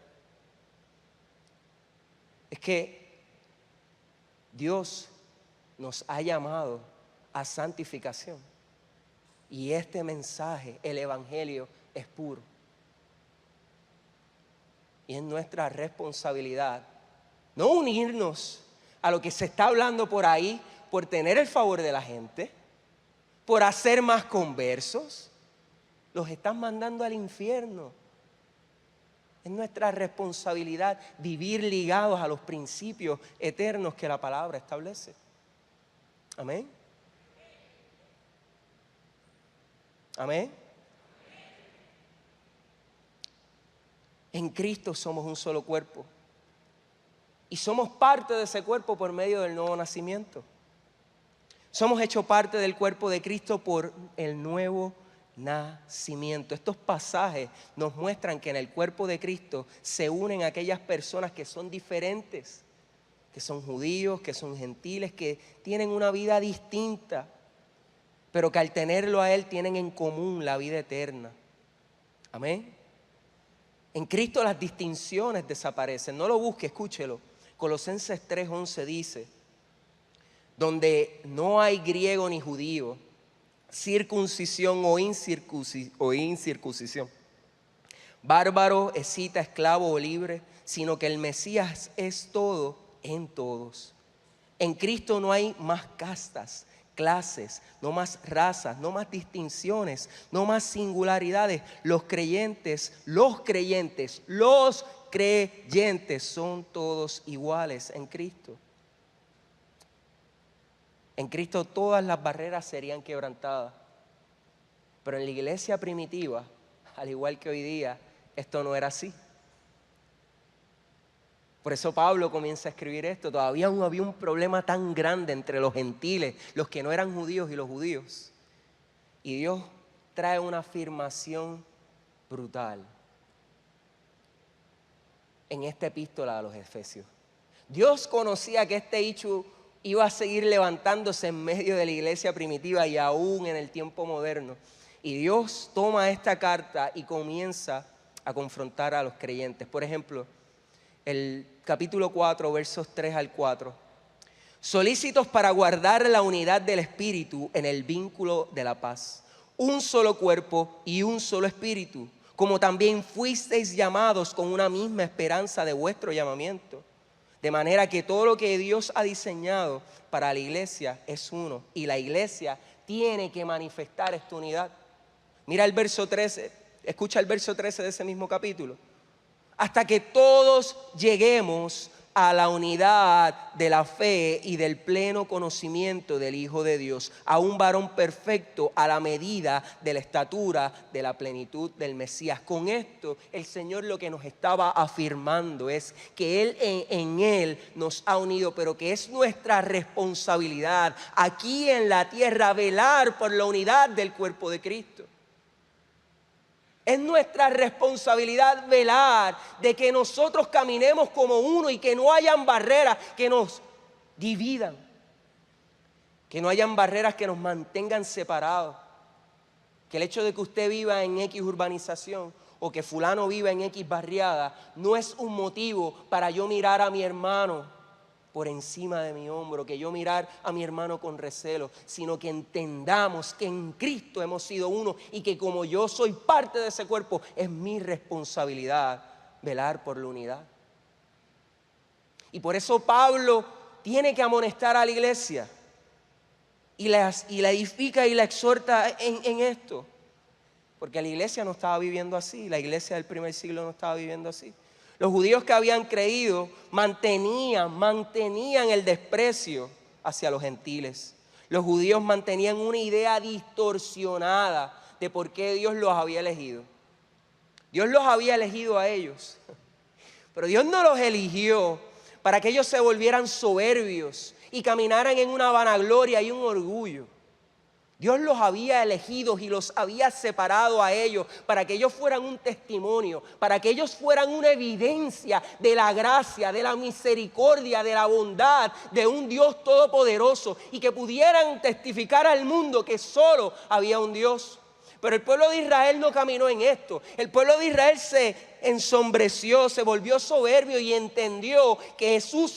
Es que Dios nos ha llamado a santificación. Y este mensaje, el evangelio, es puro. Y es nuestra responsabilidad no unirnos a lo que se está hablando por ahí, por tener el favor de la gente, por hacer más conversos. Los están mandando al infierno. Es nuestra responsabilidad vivir ligados a los principios eternos que la palabra establece. Amén. Amén. En Cristo somos un solo cuerpo. Y somos parte de ese cuerpo por medio del nuevo nacimiento. Somos hechos parte del cuerpo de Cristo por el nuevo nacimiento. Estos pasajes nos muestran que en el cuerpo de Cristo se unen aquellas personas que son diferentes, que son judíos, que son gentiles, que tienen una vida distinta, pero que al tenerlo a Él tienen en común la vida eterna. Amén. En Cristo las distinciones desaparecen. No lo busque, escúchelo. Colosenses 3:11 dice, donde no hay griego ni judío, circuncisión o incircuncisión, bárbaro, escita, esclavo o libre, sino que el Mesías es todo en todos. En Cristo no hay más castas, clases, no más razas, no más distinciones, no más singularidades. Los creyentes son todos iguales en Cristo. En Cristo todas las barreras serían quebrantadas. Pero en la iglesia primitiva, al igual que hoy día, esto no era así. Por eso Pablo comienza a escribir esto. Todavía no había un problema tan grande entre los gentiles, los que no eran judíos y los judíos. Y Dios trae una afirmación brutal en esta epístola a los Efesios. Dios conocía que este hecho iba a seguir levantándose en medio de la iglesia primitiva y aún en el tiempo moderno. Y Dios toma esta carta y comienza a confrontar a los creyentes. Por ejemplo, el capítulo 4, versos 3 al 4. Solícitos para guardar la unidad del Espíritu en el vínculo de la paz. Un solo cuerpo y un solo espíritu, como también fuisteis llamados con una misma esperanza de vuestro llamamiento. De manera que todo lo que Dios ha diseñado para la iglesia es uno. Y la iglesia tiene que manifestar esta unidad. Mira el verso 13, escucha el verso 13 de ese mismo capítulo. Hasta que todos lleguemos a la unidad de la fe y del pleno conocimiento del Hijo de Dios, a un varón perfecto a la medida de la estatura de la plenitud del Mesías. Con esto el Señor lo que nos estaba afirmando es que Él en Él nos ha unido, pero que es nuestra responsabilidad aquí en la tierra velar por la unidad del cuerpo de Cristo. Es nuestra responsabilidad velar de que nosotros caminemos como uno y que no hayan barreras que nos dividan. Que no hayan barreras que nos mantengan separados. Que el hecho de que usted viva en X urbanización o que fulano viva en X barriada no es un motivo para yo mirar a mi hermano por encima de mi hombro, que yo mirar a mi hermano con recelo, sino que entendamos que en Cristo hemos sido uno y que como yo soy parte de ese cuerpo, es mi responsabilidad velar por la unidad. Y por eso Pablo tiene que amonestar a la iglesia y la edifica y la exhorta en esto, porque la iglesia no estaba viviendo así, la iglesia del primer siglo no estaba viviendo así. Los judíos que habían creído mantenían el desprecio hacia los gentiles. Los judíos mantenían una idea distorsionada de por qué Dios los había elegido. Dios los había elegido a ellos, pero Dios no los eligió para que ellos se volvieran soberbios y caminaran en una vanagloria y un orgullo. Dios los había elegido y los había separado a ellos para que ellos fueran un testimonio, para que ellos fueran una evidencia de la gracia, de la misericordia, de la bondad de un Dios todopoderoso y que pudieran testificar al mundo que solo había un Dios. Pero el pueblo de Israel no caminó en esto. El pueblo de Israel se ensombreció, se volvió soberbio y entendió que su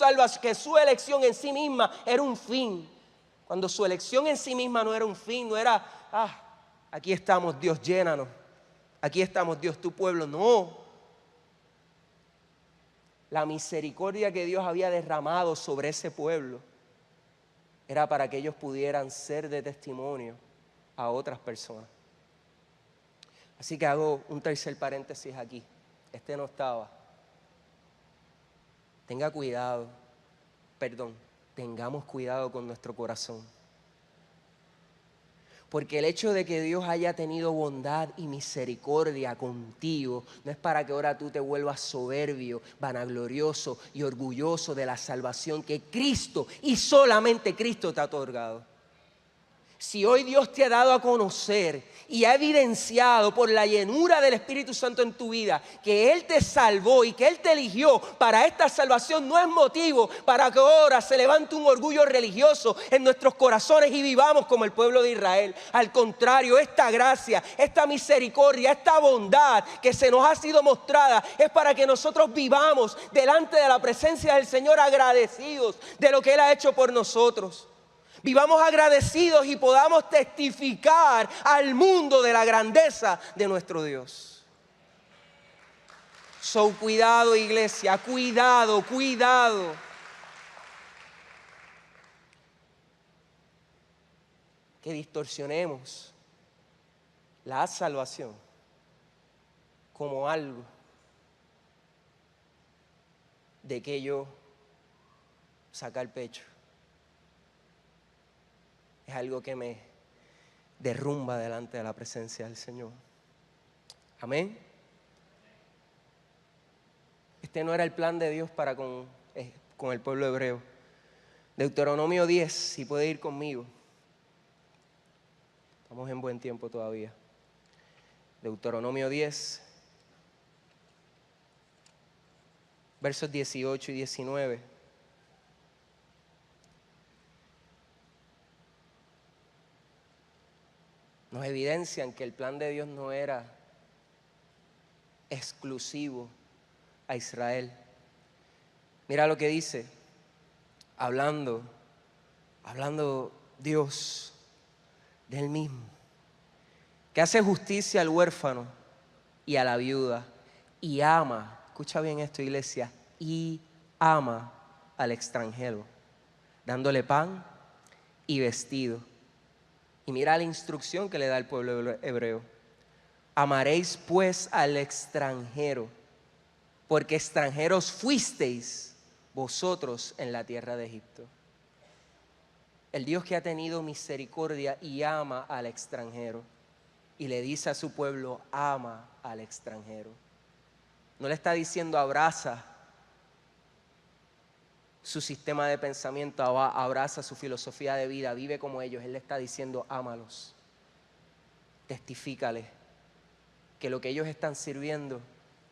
elección en sí misma era un fin. Cuando su elección en sí misma no era un fin, no era, aquí estamos Dios, llénanos, aquí estamos Dios, tu pueblo, no. La misericordia que Dios había derramado sobre ese pueblo era para que ellos pudieran ser de testimonio a otras personas. Así que hago un tercer paréntesis aquí, este no estaba. Tengamos cuidado con nuestro corazón. Porque el hecho de que Dios haya tenido bondad y misericordia contigo no es para que ahora tú te vuelvas soberbio, vanaglorioso y orgulloso de la salvación que Cristo y solamente Cristo te ha otorgado. Si hoy Dios te ha dado a conocer y ha evidenciado por la llenura del Espíritu Santo en tu vida que Él te salvó y que Él te eligió para esta salvación, no es motivo para que ahora se levante un orgullo religioso en nuestros corazones y vivamos como el pueblo de Israel. Al contrario, esta gracia, esta misericordia, esta bondad que se nos ha sido mostrada es para que nosotros vivamos delante de la presencia del Señor agradecidos de lo que Él ha hecho por nosotros. Vivamos agradecidos y podamos testificar al mundo de la grandeza de nuestro Dios. Cuidado, iglesia, cuidado. Que distorsionemos la salvación como algo de que yo sacar pecho. Es algo que me derrumba delante de la presencia del Señor. Amén. Este no era el plan de Dios para con el pueblo hebreo. Deuteronomio 10, si puede ir conmigo. Estamos en buen tiempo todavía. Deuteronomio 10, versos 18 y 19. Nos evidencian que el plan de Dios no era exclusivo a Israel. Mira lo que dice, hablando Dios del mismo, que hace justicia al huérfano y a la viuda, y ama, escucha bien esto, iglesia, y ama al extranjero, dándole pan y vestido. Y mira la instrucción que le da el pueblo hebreo. Amaréis pues al extranjero, porque extranjeros fuisteis vosotros en la tierra de Egipto. El Dios que ha tenido misericordia y ama al extranjero. Y le dice a su pueblo, ama al extranjero. No le está diciendo abraza su sistema de pensamiento, abraza su filosofía de vida, vive como ellos. Él le está diciendo, ámalos. Testifícales que lo que ellos están sirviendo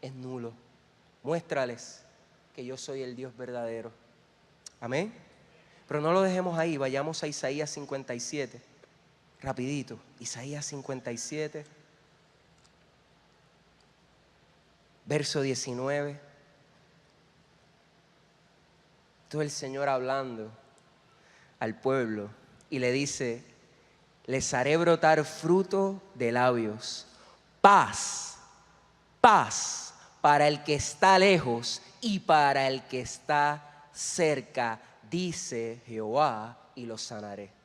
es nulo. Muéstrales que yo soy el Dios verdadero. Amén. Pero no lo dejemos ahí, vayamos a Isaías 57. Rapidito, Isaías 57, verso 19. Todo el Señor hablando al pueblo y le dice, les haré brotar fruto de labios, paz, paz para el que está lejos y para el que está cerca, dice Jehová, y los sanaré.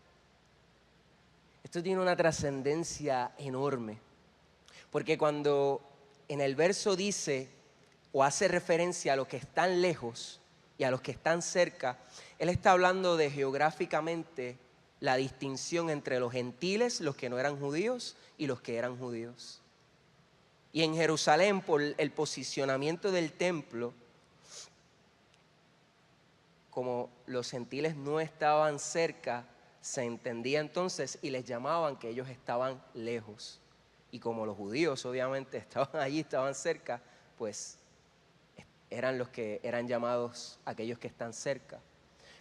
Esto tiene una trascendencia enorme, porque cuando en el verso dice o hace referencia a los que están lejos y a los que están cerca, él está hablando de geográficamente la distinción entre los gentiles, los que no eran judíos, y los que eran judíos. Y en Jerusalén, por el posicionamiento del templo, como los gentiles no estaban cerca, se entendía entonces y les llamaban que ellos estaban lejos. Y como los judíos obviamente estaban allí, estaban cerca, pues eran los que eran llamados aquellos que están cerca.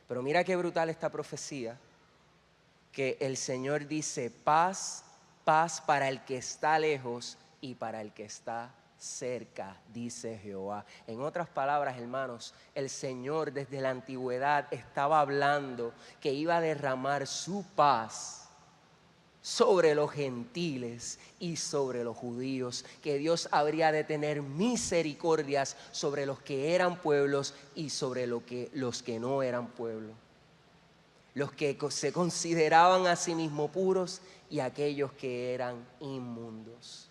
Pero mira qué brutal esta profecía, que el Señor dice paz, paz para el que está lejos y para el que está cerca, dice Jehová. En otras palabras, hermanos, el Señor desde la antigüedad estaba hablando que iba a derramar su paz sobre los gentiles y sobre los judíos, que Dios habría de tener misericordias sobre los que eran pueblos y sobre los que no eran pueblos, los que se consideraban a sí mismos puros y aquellos que eran inmundos.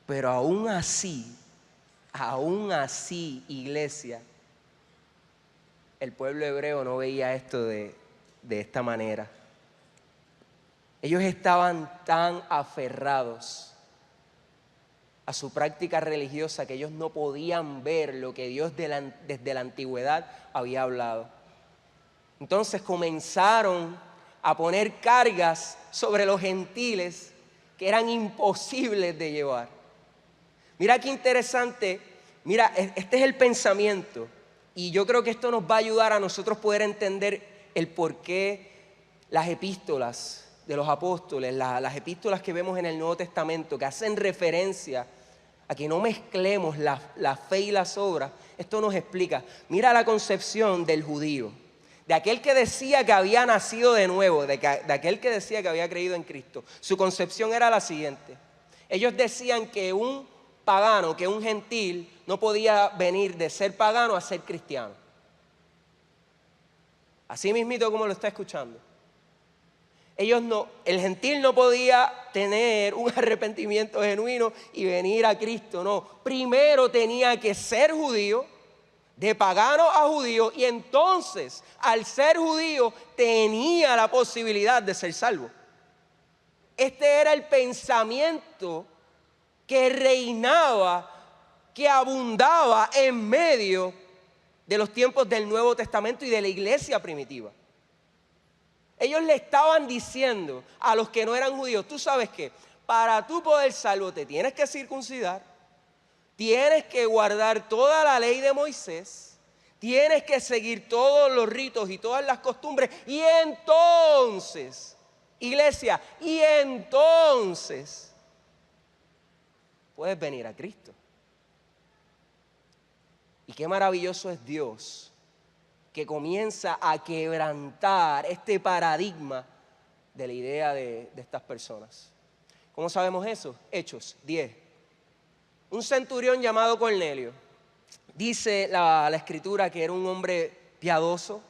Pero aún así, iglesia, el pueblo hebreo no veía esto de esta manera. Ellos estaban tan aferrados a su práctica religiosa que ellos no podían ver lo que Dios desde la antigüedad había hablado. Entonces comenzaron a poner cargas sobre los gentiles que eran imposibles de llevar. Mira qué interesante, mira, este es el pensamiento, y yo creo que esto nos va a ayudar a nosotros poder entender el por qué las epístolas de los apóstoles, las epístolas que vemos en el Nuevo Testamento, que hacen referencia a que no mezclemos la fe y las obras. Esto nos explica, mira la concepción del judío, de aquel que decía que había nacido de nuevo, de aquel que decía que había creído en Cristo. Su concepción era la siguiente: ellos decían que un pagano, que un gentil no podía venir de ser pagano a ser cristiano. Así mismito como lo está escuchando. El gentil no podía tener un arrepentimiento genuino y venir a Cristo, no. Primero tenía que ser judío, de pagano a judío, y entonces al ser judío tenía la posibilidad de ser salvo. Este era el pensamiento que reinaba, que abundaba en medio de los tiempos del Nuevo Testamento y de la iglesia primitiva. Ellos le estaban diciendo a los que no eran judíos, tú sabes qué, para tú poder salvo te tienes que circuncidar, tienes que guardar toda la ley de Moisés, tienes que seguir todos los ritos y todas las costumbres, y entonces, iglesia, y entonces puedes venir a Cristo. Y qué maravilloso es Dios, que comienza a quebrantar este paradigma de la idea de estas personas. ¿Cómo sabemos eso? Hechos 10. Un centurión llamado Cornelio, dice la escritura que era un hombre piadoso,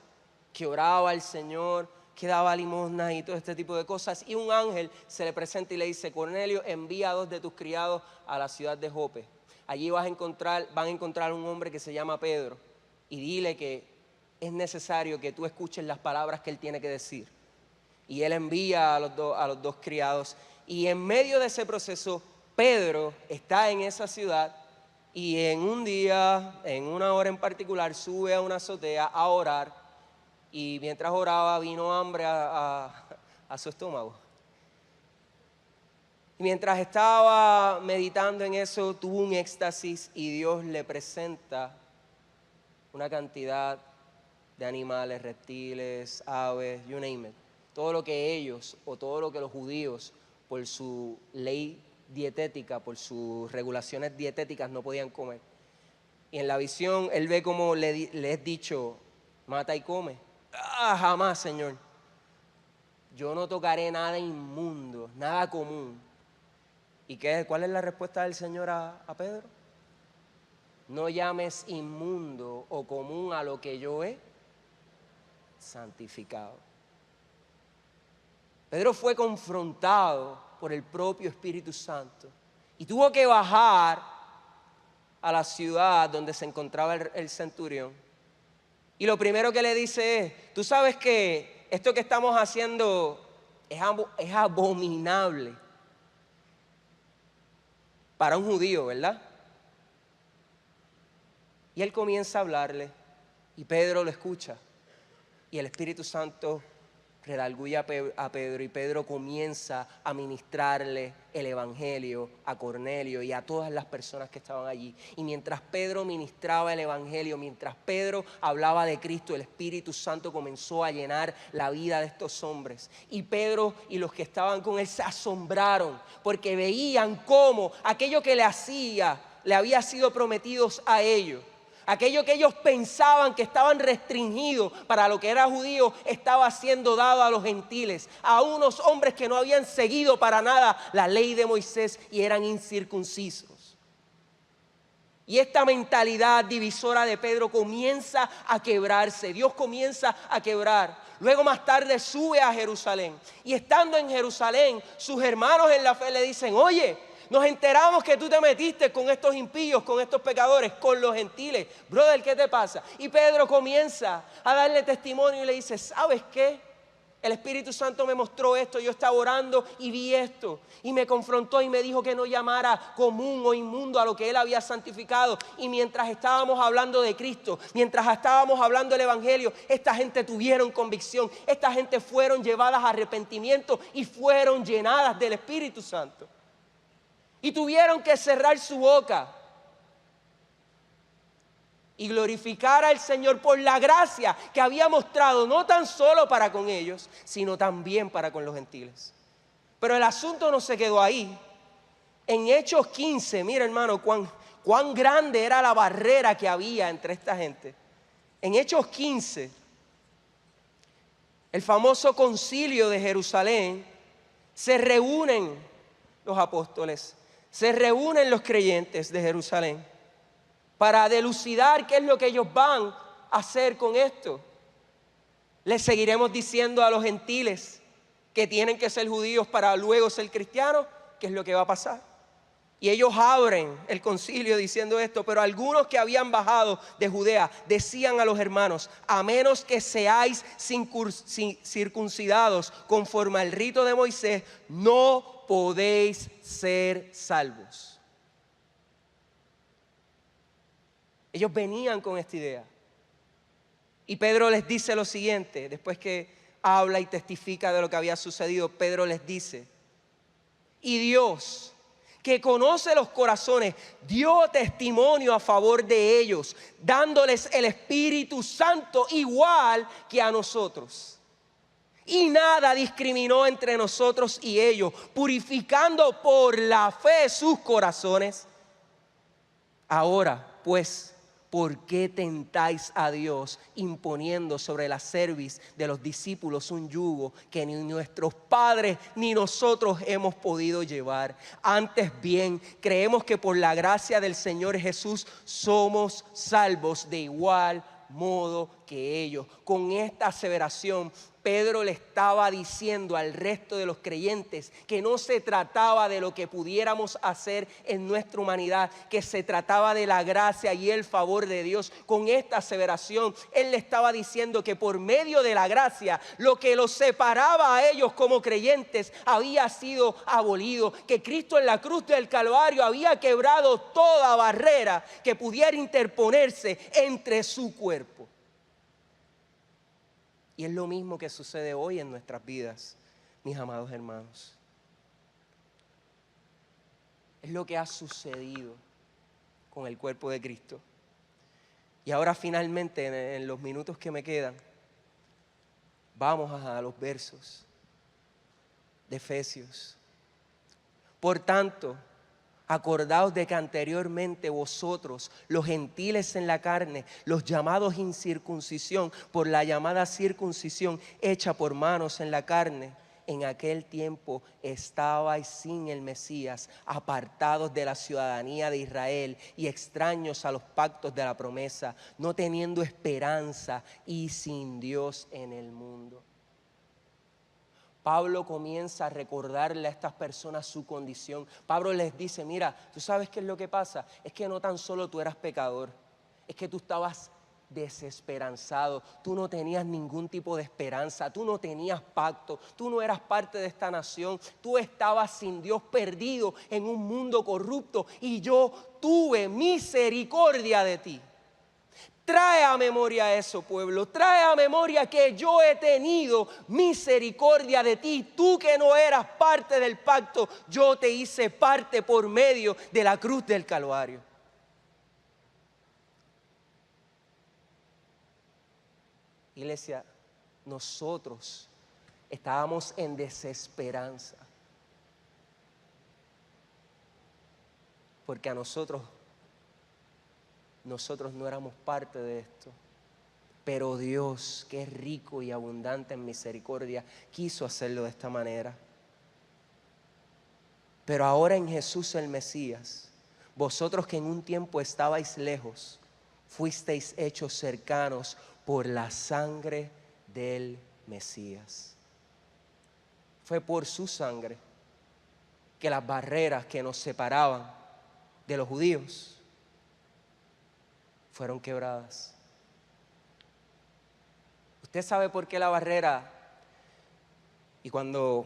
que oraba al Señor, que daba limosnas y todo este tipo de cosas. Y un ángel se le presenta y le dice: Cornelio, envía a 2 de tus criados a la ciudad de Jope. Allí van a encontrar un hombre que se llama Pedro, y dile que es necesario que tú escuches las palabras que él tiene que decir. Y él envía a los dos criados, y en medio de ese proceso Pedro está en esa ciudad, y en un día, en una hora en particular, sube a una azotea a orar, y mientras oraba vino hambre a su estómago. Y mientras estaba meditando en eso, tuvo un éxtasis y Dios le presenta una cantidad de animales, reptiles, aves, you name it. Todo lo que ellos, o todo lo que los judíos, por su ley dietética, por sus regulaciones dietéticas, no podían comer. Y en la visión él ve como le es dicho: mata y come. Jamás, Señor. Yo no tocaré nada inmundo, nada común. ¿Y cuál es la respuesta del Señor a Pedro? No llames inmundo o común a lo que yo he santificado. Pedro fue confrontado por el propio Espíritu Santo y tuvo que bajar a la ciudad donde se encontraba el centurión. Y lo primero que le dice es: tú sabes que esto que estamos haciendo es abominable para un judío, ¿verdad? Y él comienza a hablarle, y Pedro lo escucha, y el Espíritu Santo redarguye a Pedro, y Pedro comienza a ministrarle el evangelio a Cornelio y a todas las personas que estaban allí. Y mientras Pedro ministraba el evangelio, mientras Pedro hablaba de Cristo, el Espíritu Santo comenzó a llenar la vida de estos hombres. Y Pedro y los que estaban con él se asombraron, porque veían cómo aquello que le había sido prometido a ellos, aquello que ellos pensaban que estaban restringidos para lo que era judío, estaba siendo dado a los gentiles, a unos hombres que no habían seguido para nada la ley de Moisés y eran incircuncisos. Y esta mentalidad divisora de Pedro comienza a quebrarse. Dios comienza a quebrar. Luego más tarde sube a Jerusalén. Y estando en Jerusalén, sus hermanos en la fe le dicen: oye, nos enteramos que tú te metiste con estos impíos, con estos pecadores, con los gentiles. Brother, ¿qué te pasa? Y Pedro comienza a darle testimonio y le dice: ¿sabes qué? El Espíritu Santo me mostró esto, yo estaba orando y vi esto. Y me confrontó y me dijo que no llamara común o inmundo a lo que él había santificado. Y mientras estábamos hablando de Cristo, mientras estábamos hablando del Evangelio, esta gente tuvieron convicción. Esta gente fueron llevadas a arrepentimiento y fueron llenadas del Espíritu Santo. Y tuvieron que cerrar su boca y glorificar al Señor por la gracia que había mostrado, no tan solo para con ellos, sino también para con los gentiles. Pero el asunto no se quedó ahí. En Hechos 15, mira hermano, cuán grande era la barrera que había entre esta gente. En Hechos 15, el famoso concilio de Jerusalén, se reúnen los apóstoles, se reúnen los creyentes de Jerusalén para dilucidar qué es lo que ellos van a hacer con esto. Les seguiremos diciendo a los gentiles que tienen que ser judíos para luego ser cristianos, ¿qué es lo que va a pasar? Y ellos abren el concilio diciendo esto: pero algunos que habían bajado de Judea decían a los hermanos: a menos que seáis circuncidados conforme al rito de Moisés, no podéis ser salvos. Ellos venían con esta idea. Y Pedro les dice lo siguiente, después que habla y testifica de lo que había sucedido, Pedro les dice: Y Dios, que conoce los corazones, dio testimonio a favor de ellos, dándoles el Espíritu Santo igual que a nosotros. Y nada discriminó entre nosotros y ellos, purificando por la fe sus corazones. Ahora, pues, ¿por qué tentáis a Dios imponiendo sobre la cerviz de los discípulos un yugo que ni nuestros padres ni nosotros hemos podido llevar? Antes bien, creemos que por la gracia del Señor Jesús somos salvos de igual modo que ellos. Con esta aseveración, Pedro le estaba diciendo al resto de los creyentes que no se trataba de lo que pudiéramos hacer en nuestra humanidad, que se trataba de la gracia y el favor de Dios. Con esta aseveración, él le estaba diciendo que por medio de la gracia, lo que los separaba a ellos como creyentes había sido abolido, que Cristo en la cruz del Calvario había quebrado toda barrera que pudiera interponerse entre su cuerpo. Y es lo mismo que sucede hoy en nuestras vidas, mis amados hermanos. Es lo que ha sucedido con el cuerpo de Cristo. Y ahora finalmente, en los minutos que me quedan, vamos a los versos de Efesios. Por tanto, acordaos de que anteriormente vosotros, los gentiles en la carne, los llamados incircuncisión, por la llamada circuncisión hecha por manos en la carne, en aquel tiempo estabais sin el Mesías, apartados de la ciudadanía de Israel y extraños a los pactos de la promesa, no teniendo esperanza y sin Dios en el mundo. Pablo comienza a recordarle a estas personas su condición. Pablo les dice, mira, ¿tú sabes qué es lo que pasa? Es que no tan solo tú eras pecador, es que tú estabas desesperanzado, tú no tenías ningún tipo de esperanza, tú no tenías pacto, tú no eras parte de esta nación, tú estabas sin Dios, perdido en un mundo corrupto, y yo tuve misericordia de ti. Trae a memoria eso, pueblo. Trae a memoria que yo he tenido misericordia de ti. Tú que no eras parte del pacto, yo te hice parte por medio de la cruz del Calvario. Iglesia, nosotros estábamos en desesperanza. Porque a nosotros no éramos parte de esto, pero Dios, que es rico y abundante en misericordia, quiso hacerlo de esta manera. Pero ahora en Jesús el Mesías, vosotros que en un tiempo estabais lejos, fuisteis hechos cercanos por la sangre del Mesías. Fue por su sangre que las barreras que nos separaban de los judíos fueron quebradas. Usted sabe por qué la barrera, y cuando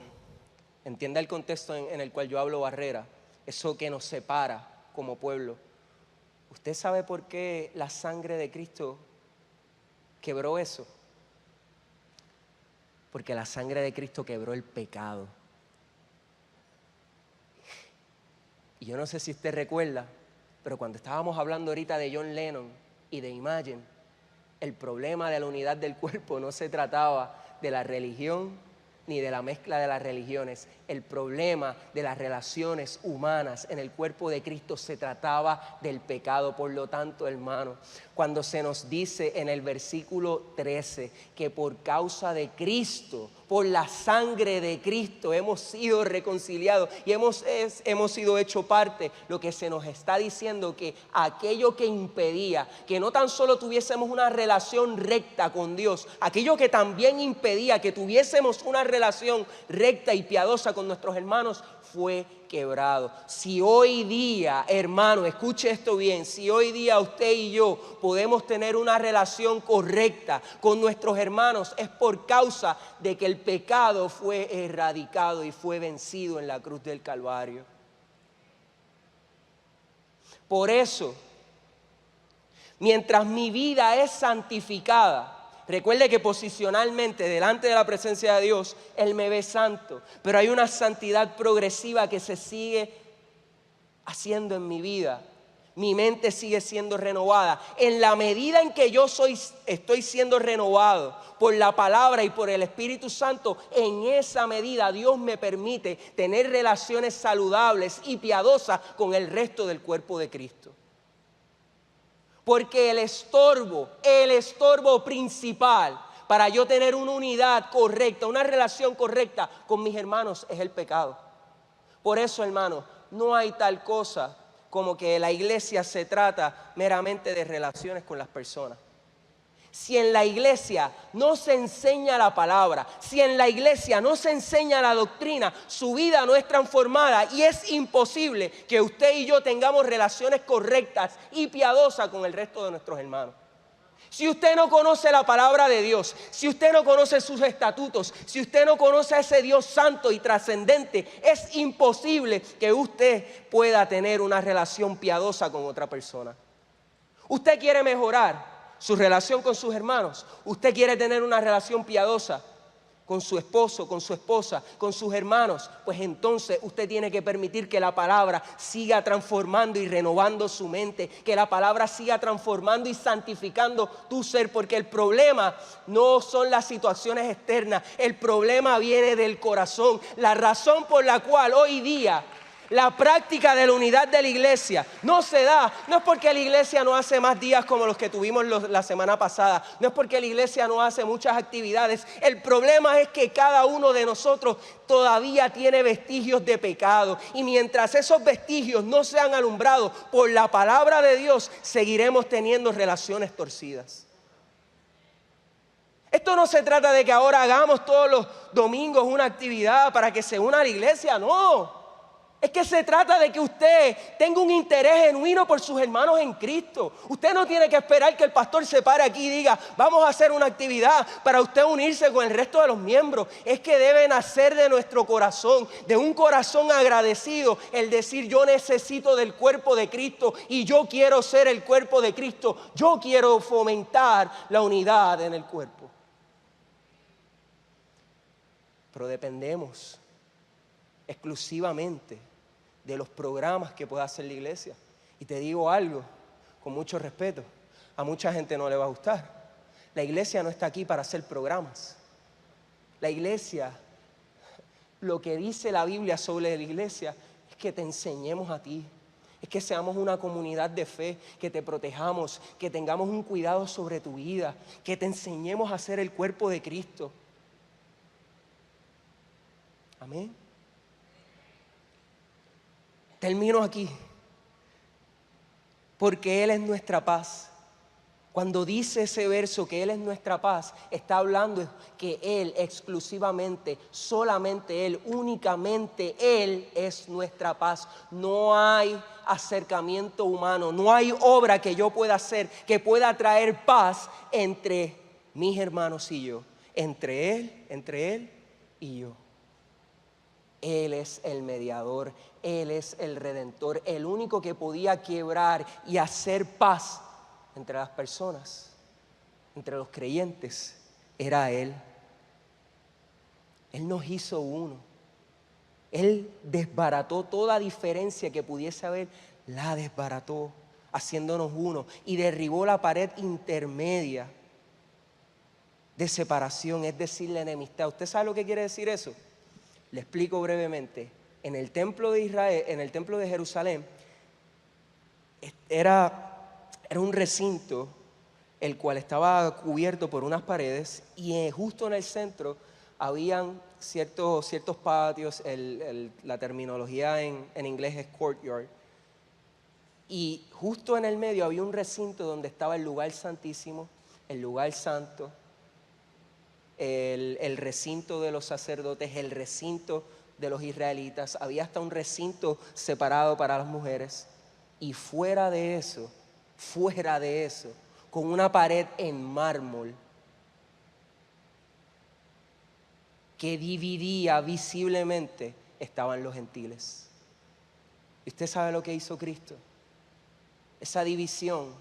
entienda el contexto en el cual yo hablo barrera, eso que nos separa como pueblo, ¿usted sabe por qué la sangre de Cristo quebró eso? Porque la sangre de Cristo quebró el pecado. Y yo no sé si usted recuerda, pero cuando estábamos hablando ahorita de John Lennon y de Imagine, el problema de la unidad del cuerpo no se trataba de la religión ni de la mezcla de las religiones. El problema de las relaciones humanas en el cuerpo de Cristo se trataba del pecado. Por lo tanto, hermano, cuando se nos dice en el versículo 13 que por causa de Cristo, por la sangre de Cristo hemos sido reconciliados y hemos sido hecho parte, lo que se nos está diciendo que aquello que impedía que no tan solo tuviésemos una relación recta con Dios, aquello que también impedía que tuviésemos una relación recta y piadosa con nuestros hermanos, fue quebrado. Si hoy día, hermano, escuche esto bien, si hoy día usted y yo podemos tener una relación correcta con nuestros hermanos, es por causa de que el pecado fue erradicado y fue vencido en la cruz del Calvario. Por eso, mientras mi vida es santificada, Recuerde que posicionalmente, delante de la presencia de Dios, Él me ve santo. Pero hay una santidad progresiva que se sigue haciendo en mi vida. Mi mente sigue siendo renovada. En la medida en que yo estoy siendo renovado por la palabra y por el Espíritu Santo, en esa medida Dios me permite tener relaciones saludables y piadosas con el resto del cuerpo de Cristo. Porque el estorbo principal para yo tener una unidad correcta, una relación correcta con mis hermanos es el pecado. Por eso, hermanos, no hay tal cosa como que la iglesia se trata meramente de relaciones con las personas. Si en la iglesia no se enseña la palabra, si en la iglesia no se enseña la doctrina, su vida no es transformada y es imposible que usted y yo tengamos relaciones correctas y piadosas con el resto de nuestros hermanos. Si usted no conoce la palabra de Dios, si usted no conoce sus estatutos, si usted no conoce a ese Dios santo y trascendente, es imposible que usted pueda tener una relación piadosa con otra persona. Usted quiere mejorar su relación con sus hermanos, usted quiere tener una relación piadosa con su esposo, con su esposa, con sus hermanos, pues entonces usted tiene que permitir que la palabra siga transformando y renovando su mente, que la palabra siga transformando y santificando tu ser, porque el problema no son las situaciones externas, el problema viene del corazón. La razón por la cual hoy día la práctica de la unidad de la iglesia no se da, no es porque la iglesia no hace más días como los que tuvimos la semana pasada, no es porque la iglesia no hace muchas actividades. El problema es que cada uno de nosotros todavía tiene vestigios de pecado, y mientras esos vestigios no sean alumbrados por la palabra de Dios, seguiremos teniendo relaciones torcidas. Esto no se trata de que ahora hagamos todos los domingos una actividad para que se una a la iglesia, no. Es que se trata de que usted tenga un interés genuino por sus hermanos en Cristo. Usted no tiene que esperar que el pastor se pare aquí y diga, vamos a hacer una actividad para usted unirse con el resto de los miembros. Es que debe nacer de nuestro corazón, de un corazón agradecido, el decir, yo necesito del cuerpo de Cristo y yo quiero ser el cuerpo de Cristo. Yo quiero fomentar la unidad en el cuerpo. Pero dependemos exclusivamente de los programas que pueda hacer la iglesia. Y te digo algo, con mucho respeto, a mucha gente no le va a gustar. La iglesia no está aquí para hacer programas. La iglesia, lo que dice la Biblia sobre la iglesia, es que te enseñemos a ti. Es que seamos una comunidad de fe, que te protejamos, que tengamos un cuidado sobre tu vida, que te enseñemos a ser el cuerpo de Cristo. Amén. Termino aquí, porque Él es nuestra paz. Cuando dice ese verso que Él es nuestra paz, está hablando que Él exclusivamente, solamente Él, únicamente Él es nuestra paz. No hay acercamiento humano, no hay obra que yo pueda hacer que pueda traer paz entre mis hermanos y yo, entre Él y yo. Él es el mediador, Él es el redentor, el único que podía quebrar y hacer paz entre las personas, entre los creyentes, era Él. Él nos hizo uno. Él desbarató toda diferencia que pudiese haber, la desbarató, haciéndonos uno, y derribó la pared intermedia de separación, es decir, la enemistad. ¿Usted sabe lo que quiere decir eso? Le explico brevemente. En el templo de Israel, en el templo de Jerusalén, era un recinto el cual estaba cubierto por unas paredes, y justo en el centro habían ciertos patios, la terminología en inglés es courtyard, y justo en el medio había un recinto donde estaba el lugar santísimo, el lugar santo, el recinto de los sacerdotes, el recinto de los israelitas. Había hasta un recinto separado para las mujeres. Y fuera de eso, con una pared en mármol que dividía visiblemente, estaban los gentiles. ¿Y usted sabe lo que hizo Cristo? Esa división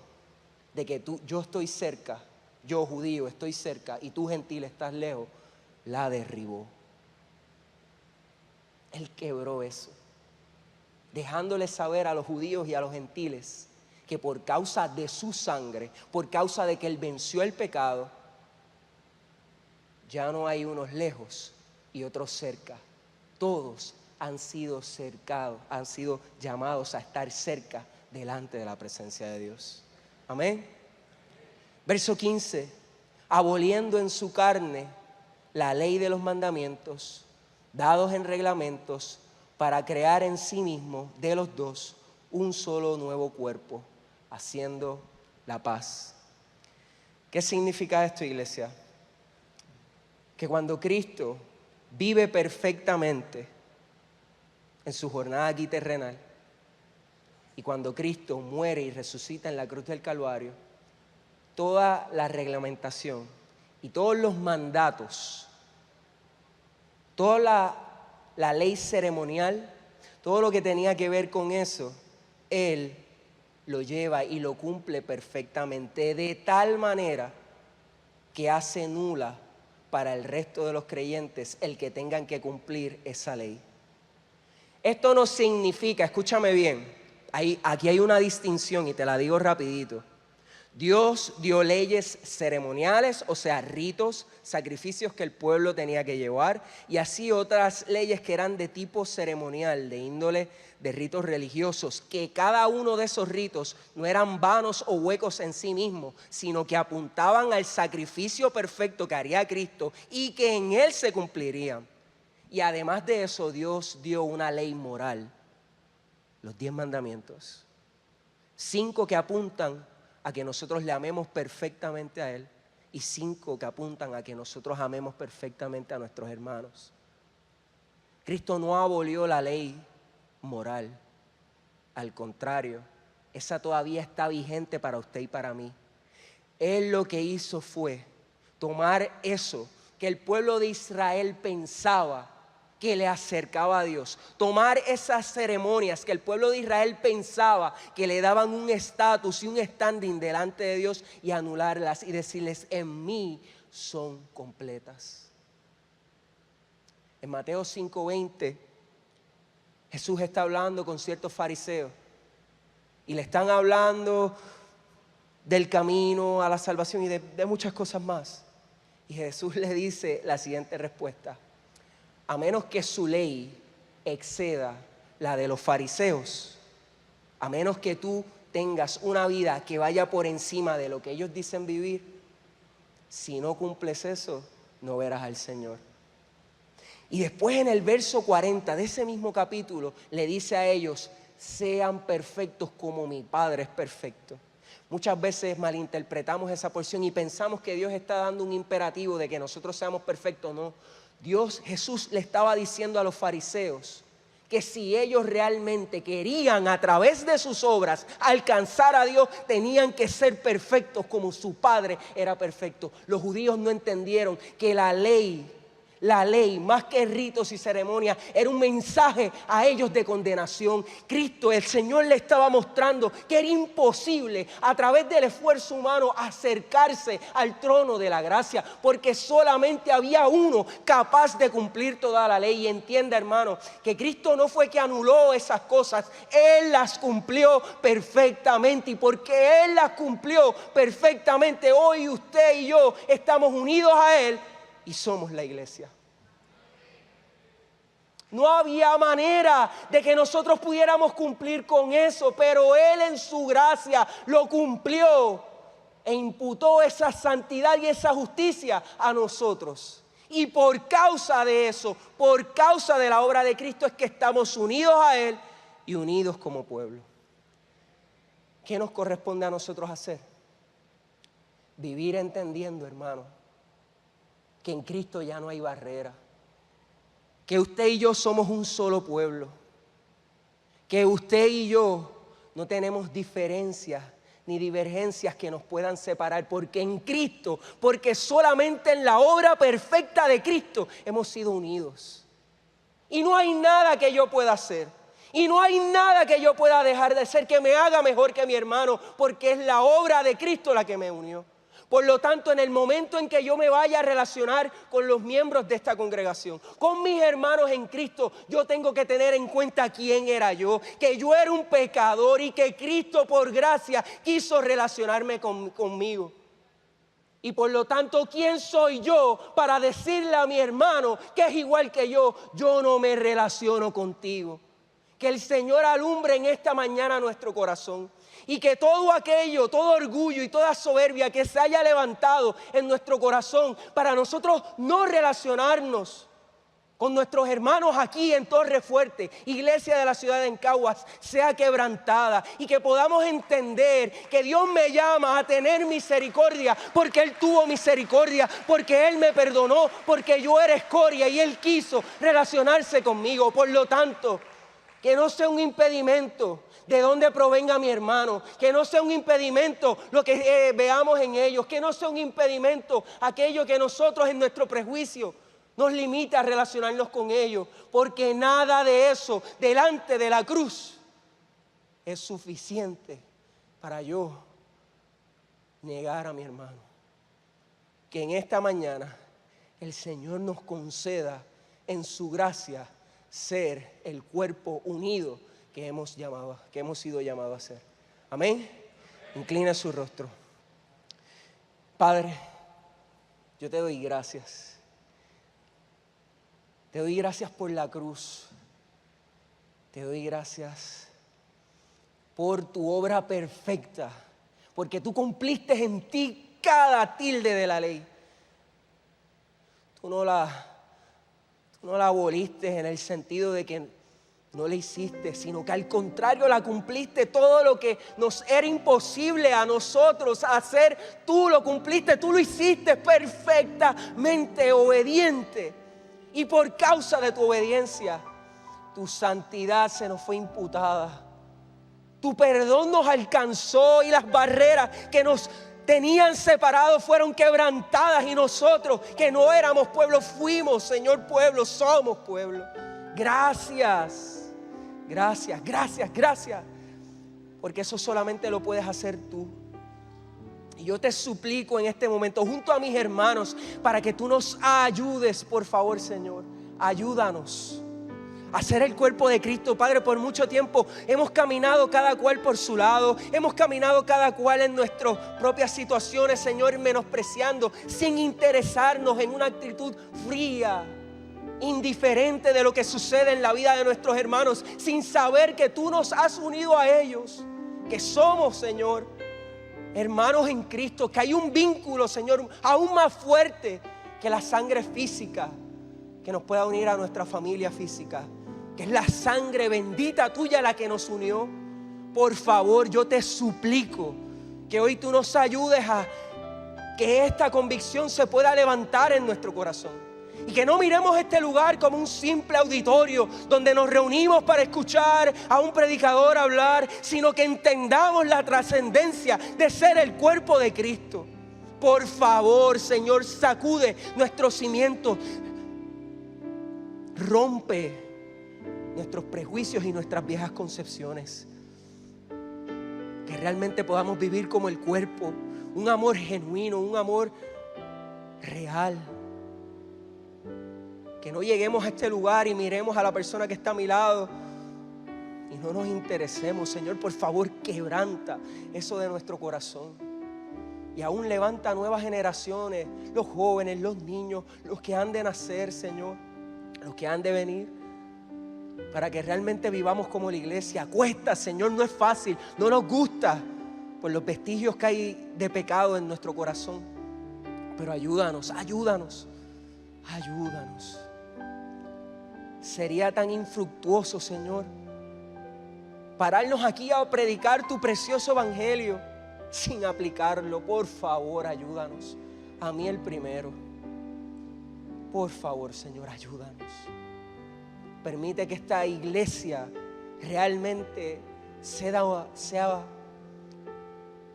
de que yo estoy cerca yo judío estoy cerca y tú gentil estás lejos, la derribó. Él quebró eso, dejándole saber a los judíos y a los gentiles que por causa de su sangre, por causa de que Él venció el pecado, ya no hay unos lejos y otros cerca. Todos han sido cercados, han sido llamados a estar cerca delante de la presencia de Dios. Amén. Verso 15, aboliendo en su carne la ley de los mandamientos, dados en reglamentos, para crear en sí mismo de los dos un solo nuevo cuerpo, haciendo la paz. ¿Qué significa esto, iglesia? Que cuando Cristo vive perfectamente en su jornada aquí terrenal, y cuando Cristo muere y resucita en la cruz del Calvario, toda la reglamentación y todos los mandatos, toda la ley ceremonial, todo lo que tenía que ver con eso, Él lo lleva y lo cumple perfectamente, de tal manera que hace nula para el resto de los creyentes el que tengan que cumplir esa ley. Esto no significa, escúchame bien, aquí hay una distinción y te la digo rapidito. Dios dio leyes ceremoniales, o sea, ritos, sacrificios que el pueblo tenía que llevar, y así otras leyes que eran de tipo ceremonial, de índole de ritos religiosos, que cada uno de esos ritos no eran vanos o huecos en sí mismos, sino que apuntaban al sacrificio perfecto que haría Cristo y que en Él se cumplirían. Y además de eso, Dios dio una ley moral, los 10 mandamientos, 5 que apuntan a que nosotros le amemos perfectamente a Él y 5 que apuntan a que nosotros amemos perfectamente a nuestros hermanos. Cristo no abolió la ley moral, al contrario, esa todavía está vigente para usted y para mí. Él lo que hizo fue tomar eso que el pueblo de Israel pensaba que le acercaba a Dios, tomar esas ceremonias que el pueblo de Israel pensaba que le daban un estatus y un standing delante de Dios, y anularlas y decirles: en mí son completas. En Mateo 5:20, Jesús está hablando con ciertos fariseos y le están hablando del camino a la salvación y de muchas cosas más. Y Jesús le dice la siguiente respuesta: a menos que su ley exceda la de los fariseos, a menos que tú tengas una vida que vaya por encima de lo que ellos dicen vivir, si no cumples eso, no verás al Señor. Y después en el verso 40 de ese mismo capítulo le dice a ellos: sean perfectos como mi Padre es perfecto. Muchas veces malinterpretamos esa porción y pensamos que Dios está dando un imperativo de que nosotros seamos perfectos. No, Jesús le estaba diciendo a los fariseos que si ellos realmente querían a través de sus obras alcanzar a Dios, tenían que ser perfectos como su Padre era perfecto. Los judíos no entendieron que la ley, más que ritos y ceremonias, era un mensaje a ellos de condenación. Cristo, el Señor, le estaba mostrando que era imposible a través del esfuerzo humano acercarse al trono de la gracia, porque solamente había uno capaz de cumplir toda la ley. Y entienda, hermano, que Cristo no fue que anuló esas cosas, Él las cumplió perfectamente, y porque Él las cumplió perfectamente, hoy usted y yo estamos unidos a Él y somos la iglesia. No había manera de que nosotros pudiéramos cumplir con eso, pero Él en su gracia lo cumplió e imputó esa santidad y esa justicia a nosotros. Y por causa de eso, por causa de la obra de Cristo, es que estamos unidos a Él y unidos como pueblo. ¿Qué nos corresponde a nosotros hacer? Vivir entendiendo, hermano, que en Cristo ya no hay barrera, que usted y yo somos un solo pueblo, que usted y yo no tenemos diferencias ni divergencias que nos puedan separar, porque en Cristo, porque solamente en la obra perfecta de Cristo hemos sido unidos. Y no hay nada que yo pueda hacer, y no hay nada que yo pueda dejar de ser que me haga mejor que mi hermano, porque es la obra de Cristo la que me unió. Por lo tanto, en el momento en que yo me vaya a relacionar con los miembros de esta congregación, con mis hermanos en Cristo, yo tengo que tener en cuenta quién era yo, que yo era un pecador y que Cristo por gracia quiso relacionarme conmigo. Y por lo tanto, ¿quién soy yo para decirle a mi hermano que es igual que yo no me relaciono contigo? Que el Señor alumbre en esta mañana nuestro corazón. Y que todo aquello, todo orgullo y toda soberbia que se haya levantado en nuestro corazón para nosotros no relacionarnos con nuestros hermanos aquí en Torre Fuerte, iglesia de la ciudad de Encaguas, sea quebrantada. Y que podamos entender que Dios me llama a tener misericordia porque Él tuvo misericordia, porque Él me perdonó, porque yo era escoria y Él quiso relacionarse conmigo. Por lo tanto, que no sea un impedimento de dónde provenga mi hermano, que no sea un impedimento lo que veamos en ellos, que no sea un impedimento aquello que nosotros en nuestro prejuicio nos limita a relacionarnos con ellos, porque nada de eso delante de la cruz es suficiente para yo negar a mi hermano. Que en esta mañana el Señor nos conceda en su gracia ser el cuerpo unido que hemos sido llamados a ser. Amén. Inclina su rostro. Padre, yo te doy gracias. Te doy gracias por la cruz. Te doy gracias por tu obra perfecta, porque tú cumpliste en ti cada tilde de la ley. Tú no la aboliste en el sentido de que no la hiciste, sino que al contrario la cumpliste. Todo lo que nos era imposible a nosotros hacer, tú lo cumpliste, tú lo hiciste perfectamente obediente. Y por causa de tu obediencia, tu santidad se nos fue imputada. Tu perdón nos alcanzó y las barreras que nos tenían separados fueron quebrantadas, y nosotros que no éramos pueblo fuimos, Señor, pueblo, somos pueblo. Gracias, gracias, gracias, gracias, porque eso solamente lo puedes hacer tú. Y yo te suplico en este momento junto a mis hermanos para que tú nos ayudes, por favor, Señor. Ayúdanos a ser el cuerpo de Cristo. Padre, por mucho tiempo hemos caminado cada cual por su lado, hemos caminado cada cual en nuestras propias situaciones, Señor, menospreciando, sin interesarnos, en una actitud fría, indiferente de lo que sucede en la vida de nuestros hermanos, sin saber que tú nos has unido a ellos, que somos, Señor, hermanos en Cristo, que hay un vínculo, Señor, aún más fuerte que la sangre física que nos pueda unir a nuestra familia física, que es la sangre bendita tuya la que nos unió. Por favor, yo te suplico que hoy tú nos ayudes a que esta convicción se pueda levantar en nuestro corazón. Y que no miremos este lugar como un simple auditorio donde nos reunimos para escuchar a un predicador hablar, sino que entendamos la trascendencia de ser el cuerpo de Cristo. Por favor, Señor, sacude nuestros cimientos, rompe nuestros prejuicios y nuestras viejas concepciones. Que realmente podamos vivir como el cuerpo, un amor genuino, un amor real. Que no lleguemos a este lugar y miremos a la persona que está a mi lado y no nos interesemos. Señor, por favor, quebranta eso de nuestro corazón. Y aún levanta nuevas generaciones, los jóvenes, los niños, los que han de nacer, Señor, los que han de venir, para que realmente vivamos como la iglesia. Cuesta, Señor, no es fácil, no nos gusta por los vestigios que hay de pecado en nuestro corazón. Pero ayúdanos, ayúdanos, ayúdanos. Sería tan infructuoso, Señor, pararnos aquí a predicar tu precioso evangelio sin aplicarlo. Por favor, ayúdanos. A mí el primero. Por favor, Señor, ayúdanos. Permite que esta iglesia realmente sea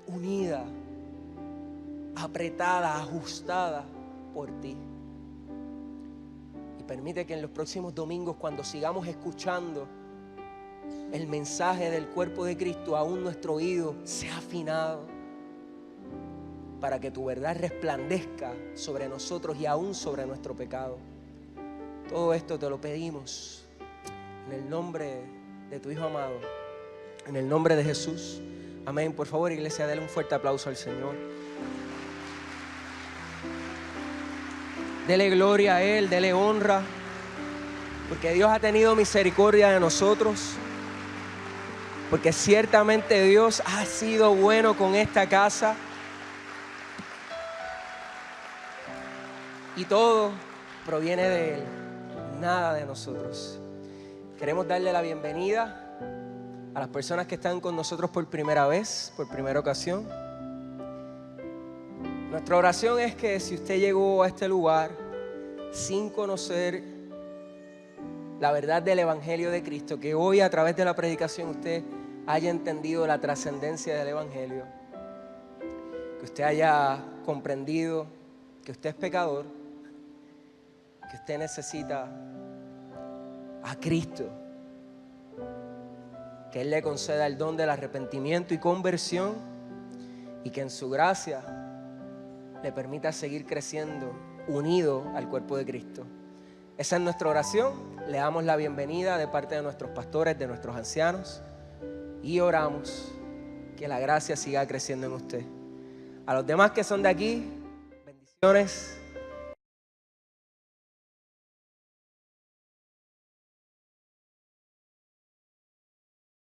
unida, apretada, ajustada por ti. Permite que en los próximos domingos, cuando sigamos escuchando el mensaje del cuerpo de Cristo, aún nuestro oído sea afinado para que tu verdad resplandezca sobre nosotros y aún sobre nuestro pecado. Todo esto te lo pedimos en el nombre de tu Hijo amado, en el nombre de Jesús. Amén. Por favor, iglesia, denle un fuerte aplauso al Señor. Dele gloria a Él, dele honra, porque Dios ha tenido misericordia de nosotros, porque ciertamente Dios ha sido bueno con esta casa. Y todo proviene de Él, nada de nosotros. Queremos darle la bienvenida a las personas que están con nosotros por primera vez, por primera ocasión. Nuestra oración es que si usted llegó a este lugar sin conocer la verdad del Evangelio de Cristo, que hoy a través de la predicación usted haya entendido la trascendencia del Evangelio, que usted haya comprendido que usted es pecador, que usted necesita a Cristo, que Él le conceda el don del arrepentimiento y conversión y que en su gracia le permita seguir creciendo unido al cuerpo de Cristo. Esa es nuestra oración. Le damos la bienvenida de parte de nuestros pastores, de nuestros ancianos, y oramos que la gracia siga creciendo en usted. A los demás que son de aquí, bendiciones.